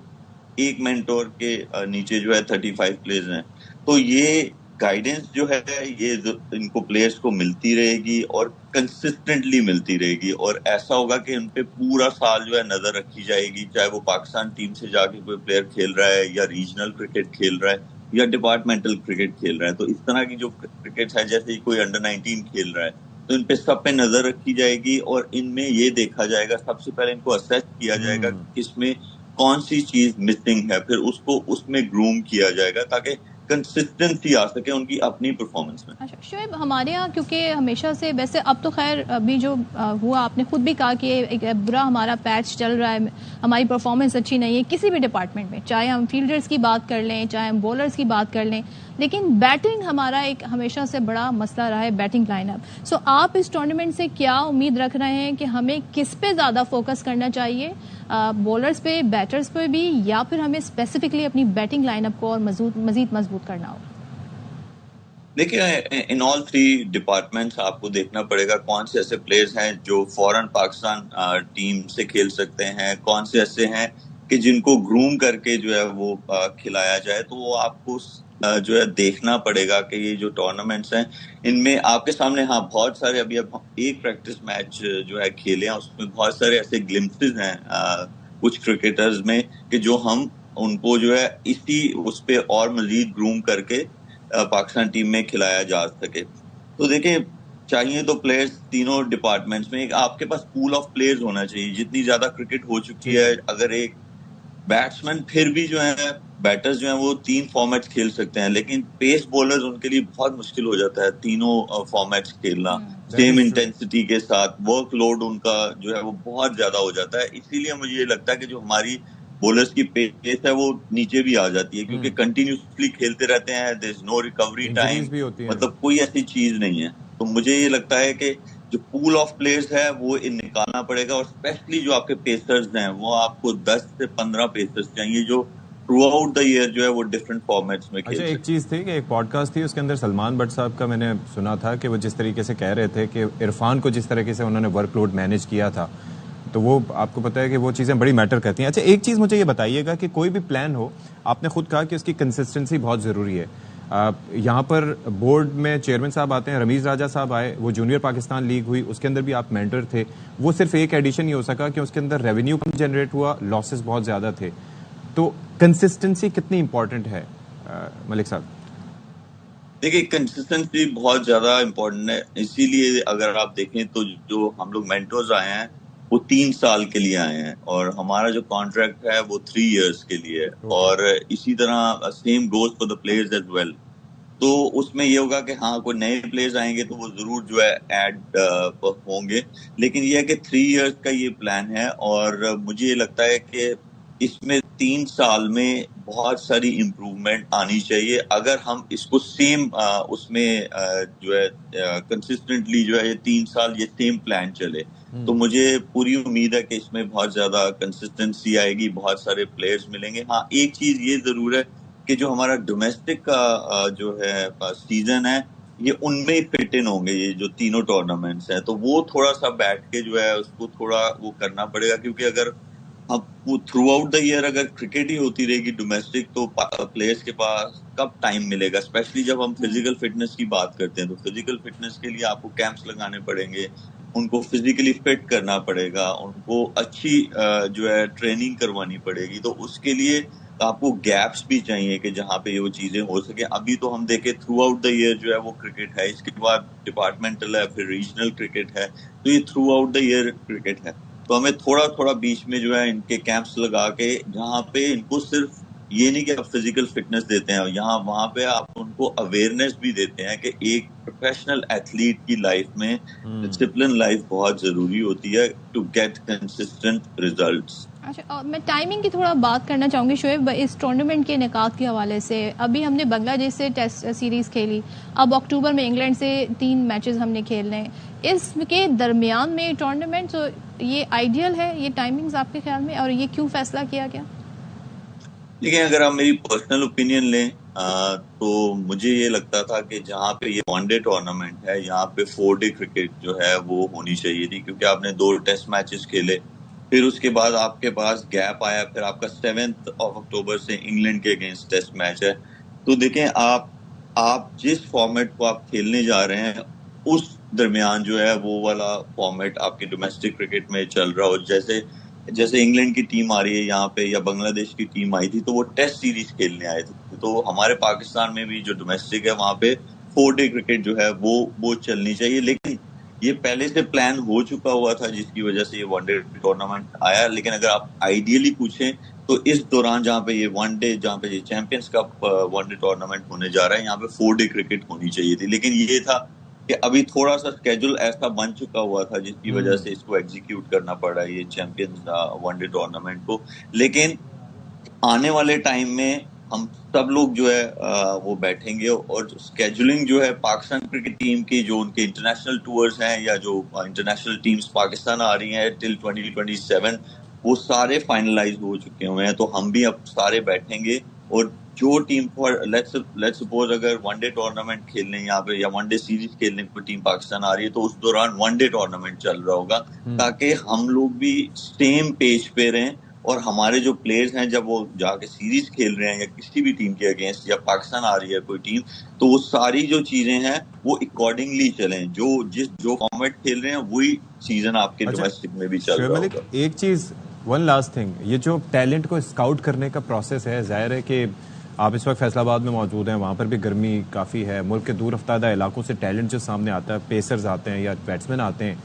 ایک مینٹور کے نیچے جو ہے 35 پلیئرز ہیں. تو یہ گائیڈنس جو ہے یہ ان کو پلیئرز کو ملتی رہے گی اور کنسسٹنٹلی ملتی رہے گی, اور ایسا ہوگا کہ ان پہ پورا سال جو ہے نظر رکھی جائے گی, چاہے وہ پاکستان ٹیم سے جا کے کوئی پلیئر کھیل رہا ہے یا ریجنل کرکٹ کھیل رہا ہے یا ڈپارٹمنٹل کرکٹ کھیل رہا ہے. تو اس طرح کی جو کرکٹ ہے جیسے کوئی انڈر 19 کھیل رہا ہے تو ان پہ سب پہ نظر رکھی جائے گی, اور ان میں یہ دیکھا جائے گا, سب سے پہلے ان کو اسیس کیا جائے گا کہ اس میں کون سی چیز مسنگ ہے, پھر اس کو اس میں گروم کیا جائے گا تاکہ کنسسٹنسی آ سکے ان کی اپنی پرفارمنس میں. اچھا شعیب, ہمارے یہاں کیونکہ ہمیشہ سے ویسے اب تو خیر ابھی جو ہوا آپ نے خود بھی کہا کہ ایک برا ہمارا پیچ چل رہا ہے, ہماری پرفارمنس اچھی نہیں ہے کسی بھی ڈپارٹمنٹ میں, چاہے ہم فیلڈرز کی بات کر لیں چاہے ہم بولرز کی بات کر لیں, لیکن بیٹنگ ہمارا ایک ہمیشہ سے بڑا مسئلہ رہا ہے, بیٹنگ لائن اپ. سو آپ اس ٹورنامنٹ سے کیا امید رکھ رہے ہیں کہ ہمیں کس پہ زیادہ فوکس کرنا چاہیے, بولرز پہ, بیٹرز پہ بھی, یا پھر ہمیں اسپیسیفکلی اپنی بیٹنگ لائن اپ کو اور مزید مضبوط کرنا ہوگا؟ دیکھیے ان آل 3 ڈپارٹمنٹس آپ کو دیکھنا پڑے گا کون سے ایسے پلیئرز ہیں جو فوراً پاکستان ٹیم سے کھیل سکتے ہیں, کون سے ایسے ہیں کہ جن کو گروم کر کے جو ہے وہ کھلایا جائے. تو وہ آپ کو جو ہے دیکھنا پڑے گا کہ یہ جو ٹورنامنٹس ہیں ان میں آپ کے سامنے ہاں بہت سارے ابھی اب ایک پریکٹس میچ جو ہے کھیلے ہیں, اس میں بہت سارے ایسے گلمپسز ہیں کچھ کرکٹرز میں کہ جو ہم ان کو جو ہے اسی اس پہ اور مزید گروم کر کے پاکستان ٹیم میں کھلایا جا سکے. تو دیکھیں چاہیے تو پلیئرز تینوں ڈپارٹمنٹس میں آپ کے پاس پول آف پلیئرز ہونا چاہیے. جتنی زیادہ کرکٹ ہو چکی ہے, اگر ایک بیٹسمین پھر بھی جو ہے بیٹرز جو ہیں وہ 3 فارمیٹس کھیل سکتے ہیں, لیکن پیس بولرز ان کے لیے بہت مشکل ہو جاتا ہے تینوں فارمیٹس کھیلنا سیم انٹینسٹی کے ساتھ. ورک لوڈ ان کا جو ہے وہ بہت زیادہ ہو جاتا ہے. اسی لیے مجھے یہ لگتا ہے کہ جو ہماری بولرز کی پیس ہے وہ نیچے بھی آ جاتی ہے کیونکہ کنٹینیوسلی کھیلتے رہتے ہیں, دیر از نو ریکوری ٹائم, مطلب کوئی ایسی چیز نہیں ہے. تو مجھے یہ لگتا ہے کہ جو پول آف پلیئرز ہے وہ نکالنا پڑے گا, اور اسپیشلی جو آپ کے پیسرز ہیں وہ آپ کو 10 سے 15 پیسرز چاہیے جو تھرو آؤٹ دا ایئر جو ہے وہ ڈفرینٹ فارمیٹس میں کھیل. اچھا ایک چیز تھی کہ ایک پوڈ کاسٹ تھی اس کے اندر سلمان بٹ صاحب کا میں نے سنا تھا کہ وہ جس طریقے سے کہہ رہے تھے کہ عرفان کو جس طریقے سے انہوں نے ورک لوڈ مینیج کیا تھا, تو وہ آپ کو پتہ ہے کہ وہ چیزیں بڑی میٹر کرتی ہیں. اچھا ایک چیز مجھے یہ بتائیے گا کہ کوئی بھی پلان ہو, آپ نے خود کہا کہ اس کی کنسسٹنسی بہت ضروری ہے. یہاں پر بورڈ میں چیئرمین صاحب آتے ہیں, رمیز راجہ صاحب آئے, وہ جونیئر پاکستان لیگ ہوئی, اس کے اندر بھی آپ مینٹر تھے. وہ صرف ایک ایڈیشن ہی ہو سکا کہ اس کے اندر ریونیو کم جنریٹ ہوا, لاسز بہت زیادہ تھے. تو کنسسٹنسی کتنی امپورٹنٹ ہے ملک صاحب؟ دیکھیے کنسسٹنسی بہت زیادہ امپورٹنٹ ہے. اسی لیے اگر آپ دیکھیں تو جو ہم لوگ مینٹورز آئے ہیں وہ 3 سال کے لیے آئے ہیں, اور ہمارا جو کانٹریکٹ ہے وہ 3 ایئرس کے لیے, اور اسی طرح same goes for the players as well. تو اس میں یہ ہوگا کہ ہاں کوئی نئے پلیئرز آئیں گے تو وہ ضرور جو ہے ایڈ ہوں گے, لیکن یہ ہے کہ 3 ایئرس کا یہ پلان ہے, اور مجھے یہ لگتا ہے کہ اس میں 3 سال میں بہت ساری امپروومنٹ آنی چاہیے. اگر ہم اس کو سیم اس میں جو ہے کنسسٹنٹلی جو ہے یہ 3 سال یہ سیم پلان چلے تو مجھے پوری امید ہے کہ اس میں بہت زیادہ کنسسٹنسی آئے گی, بہت سارے پلیئرز ملیں گے. ہاں ایک چیز یہ ضرور ہے کہ جو ہمارا ڈومیسٹک کا جو ہے سیزن ہے یہ ان میں فٹ ان ہوں گے, یہ جو تینوں ٹورنامنٹس ہیں, تو وہ تھوڑا سا بیٹھ کے جو ہے اس کو تھوڑا وہ کرنا پڑے گا, کیونکہ اگر اب وہ تھرو آؤٹ دا ایئر اگر کرکٹ ہی ہوتی رہے گی ڈومیسٹک تو پلیئرز کے پاس کب ٹائم ملے گا, اسپیشلی جب ہم فزیکل فٹنس کی بات کرتے ہیں. تو فزیکل فٹنس کے لیے آپ کو کیمپس لگانے پڑیں گے, ان کو فزیکلی فٹ کرنا پڑے گا, ان کو اچھی جو ہے ٹریننگ کروانی پڑے گی. تو اس کے لیے آپ کو گیپس بھی چاہیے کہ جہاں پہ وہ چیزیں ہو سکیں. ابھی تو ہم دیکھیں تھرو آؤٹ دا ایئر جو ہے وہ کرکٹ ہے, اس کے بعد ڈپارٹمنٹل ہے, پھر ریجنل کرکٹ ہے, تو یہ throughout the air cricket ہے. تو ہمیں تھوڑا تھوڑا بیچ میں جو ہے ان کے کیمپس لگا کے جہاں پہ ان کو صرف یہ نہیں کہ آپ فزیکل فٹنس دیتے ہیں, یہاں وہاں پہ آپ ان کو اویئرنیس بھی دیتے ہیں کہ ایک پروفیشنل ایتھلیٹ کی لائف میں ڈسپلن لائف بہت ضروری ہوتی ہے ٹو گیٹ کنسسٹنٹ ریزلٹس. اچھا, میں ٹائمنگ کی تھوڑا بات کرنا چاہوں گی شعیب, اس ٹورنامنٹ کے انعقاد کے حوالے سے. ابھی ہم نے بنگلہ دیش سے ٹیسٹ سیریز کھیلی, اب اکتوبر میں انگلینڈ سے 3 میچز ہم نے کھیلنے ہیں. اس کے درمیان میں ٹورنامنٹ یہ آئیڈیل ہے یہ ٹائمنگز آپ کے خیال میں, اور یہ کیوں فیصلہ کیا گیا؟ دیکھیں, اگر آپ میری پرسنل اوپینین لیں تو مجھے یہ لگتا تھا کہ جہاں پہ یہ 1 ڈے ٹورنامنٹ ہے یہاں پہ 4 ڈے کرکٹ جو ہے وہ ہونی چاہیے تھی, کیونکہ آپ نے 2 ٹیسٹ میچز کھیلے, پھر اس کے بعد آپ کے پاس گیپ آیا, پھر آپ کا 7 اکتوبر سے انگلینڈ کے اگینسٹ ٹیسٹ میچ ہے. تو دیکھیں آپ جس فارمیٹ کو آپ کھیلنے جا رہے ہیں اس درمیان جو ہے وہ والا فارمیٹ آپ کے ڈومیسٹک کرکٹ میں چل رہا ہو. جیسے انگلینڈ کی ٹیم آ رہی ہے یہاں پہ یا بنگلہ دیش کی ٹیم آئی تھی تو وہ ٹیسٹ سیریز کھیلنے آئے تھے, تو ہمارے پاکستان میں بھی جو ڈومیسٹک ہے وہاں پہ 4 ڈے کرکٹ جو ہے وہ چلنی چاہیے. لیکن یہ پہلے سے پلان ہو چکا ہوا تھا جس کی وجہ سے یہ 1 ڈے ٹورنامنٹ آیا. لیکن اگر آپ آئیڈیلی پوچھیں تو اس دوران جہاں پہ یہ 1 ڈے جہاں پہ یہ چیمپئنز کپ 1 ڈے ٹورنامنٹ ہونے جا رہا ہے یہاں پہ 4 ڈے کرکٹ ہونی چاہیے تھی. لیکن یہ تھا کہ ابھی تھوڑا سا اسکیجول ایسا بن چکا ہوا تھا جس کی وجہ سے اس کو ایگزیکیوٹ کرنا پڑا یہ چیمپئنز 1 ڈے ٹورنامنٹ کو. لیکن آنے والے ٹائم میں ہم سب لوگ جو ہے وہ بیٹھیں گے اور اسکیجولنگ جو ہے پاکستان کرکٹ ٹیم کی جو ان کے انٹرنیشنل ٹورز ہیں یا جو انٹرنیشنل ٹیمز پاکستان آ رہی ہیں ٹل 2027 وہ سارے فائنلائز ہو چکے ہوئے ہیں. تو ہم بھی اب سارے بیٹھیں گے اور جو ٹیم لیٹس سپوز اگر 1 ڈے ٹورنامنٹ کھیلنے یہاں پہ یا 1 ڈے سیریز کھیلنے کوئی ٹیم پاکستان آ رہی ہے تو اس دوران 1 ڈے ٹورنامنٹ چل رہا ہوگا تاکہ ہم لوگ بھی سیم پیج پہ رہیں اور ہمارے جو پلیئرز ہیں جب وہ جا کے سیریز کھیل رہے ہیں یا کسی بھی ٹیم کے اگینسٹ یا پاکستان آ رہی ہے کوئی ٹیم تو وہ ساری جو چیزیں ہیں وہ اکارڈنگلی چلیں, جو فارمیٹ کھیل رہے ہیں وہی سیزن آپ کے ڈومیسٹک میں بھی چل رہا ہوگا. ایک چیز ون لاسٹ تھنگ, یہ جو ٹیلنٹ کو اسکاؤٹ کرنے کا پروسیس ہے, ظاہر ہے کہ آپ اس وقت فیصل آباد میں موجود ہیں, وہاں پر بھی گرمی کافی ہے, ملک کے دور افتادہ علاقوں سے ٹیلنٹ جو سامنے آتا ہے, پیسرز آتے ہیں یا بیٹسمین آتے ہیں,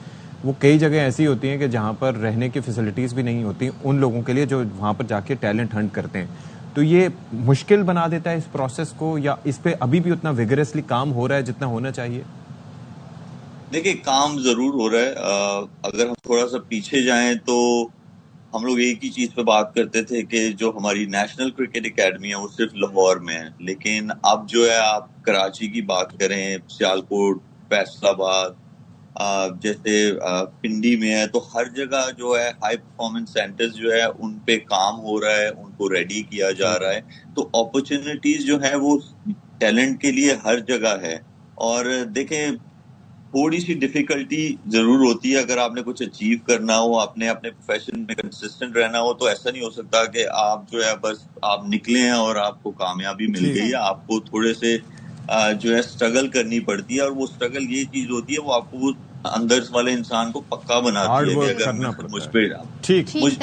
وہ کئی جگہ ایسی ہوتی ہیں کہ جہاں پر رہنے کی فیسلٹیز بھی نہیں ہوتی ان لوگوں کے لیے جو وہاں پر جا کے ٹیلنٹ ہنٹ کرتے ہیں. تو یہ مشکل بنا دیتا ہے اس پروسیس کو, یا اس پہ ابھی بھی اتنا ویگرسلی کام ہو رہا ہے جتنا ہونا چاہیے؟ دیکھیں, کام ضرور ہو رہا ہے. اگر ہم تھوڑا سا پیچھے جائیں تو ہم لوگ ایک ہی چیز پہ بات کرتے تھے کہ جو ہماری نیشنل کرکٹ اکیڈمی ہے وہ صرف لاہور میں ہے, لیکن اب جو ہے آپ کراچی کی بات کریں, سیالکوٹ, فیصل آباد, جیسے پنڈی میں ہے, تو ہر جگہ جو ہے ہائی پرفارمنس سینٹرز جو ہے ان پہ کام ہو رہا ہے, ان کو ریڈی کیا جا رہا ہے. تو اپرچونٹیز جو ہے وہ ٹیلنٹ کے لیے ہر جگہ ہے. اور دیکھیں, تھوڑی سی ڈیفیکلٹی ضرور ہوتی ہے اگر آپ نے کچھ اچیو کرنا ہو, اپنے پروفیشن میں کنسسٹنٹ رہنا ہو, تو ایسا نہیں ہو سکتا کہ آپ جو ہے بس آپ نکلے ہیں اور آپ کو کامیابی مل گئی ہے. آپ کو تھوڑے سے جو ہے اسٹرگل کرنی پڑتی ہے, اور وہ اسٹرگل یہ چیز ہوتی ہے وہ آپ کو اندر والے انسان کو پکا بناتی ہے کہ اگر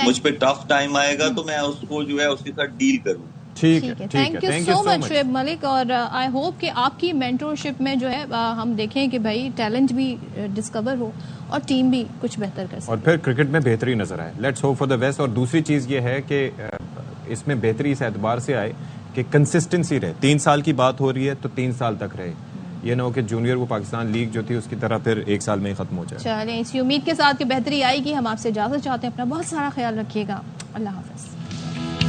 مجھ پہ ٹف ٹائم آئے گا تو میں اس کو جو ہے اس کے ساتھ ڈیل کروں. ٹھیک ہے, تھینک یو سو مچ شعیب ملک, اور آئی ہوپ کہ آپ کی مینٹورشپ میں جو ہے ہم دیکھیں کہ بھائی ٹیلنٹ بھی ڈسکور ہو اور ٹیم بھی کچھ بہتر کر سکے, اور پھر کرکٹ میں بہتری نظر آئے. Let's hope for the best. اور دوسری چیز یہ ہے کہ اس میں بہتری اس اعتبار سے آئے کہ کنسسٹنسی رہے. 3 سال کی بات ہو رہی ہے تو 3 سال تک رہے, یہ نہ ہو کہ جونیئر وہ پاکستان لیگ جو تھی اس کی طرح پھر 1 سال میں ہی ختم ہو جائے. چلیں, اسی امید کے ساتھ کہ بہتری آئے گی ہم آپ سے اجازت چاہتے ہیں. اپنا بہت سارا خیال رکھیے گا. اللہ حافظ.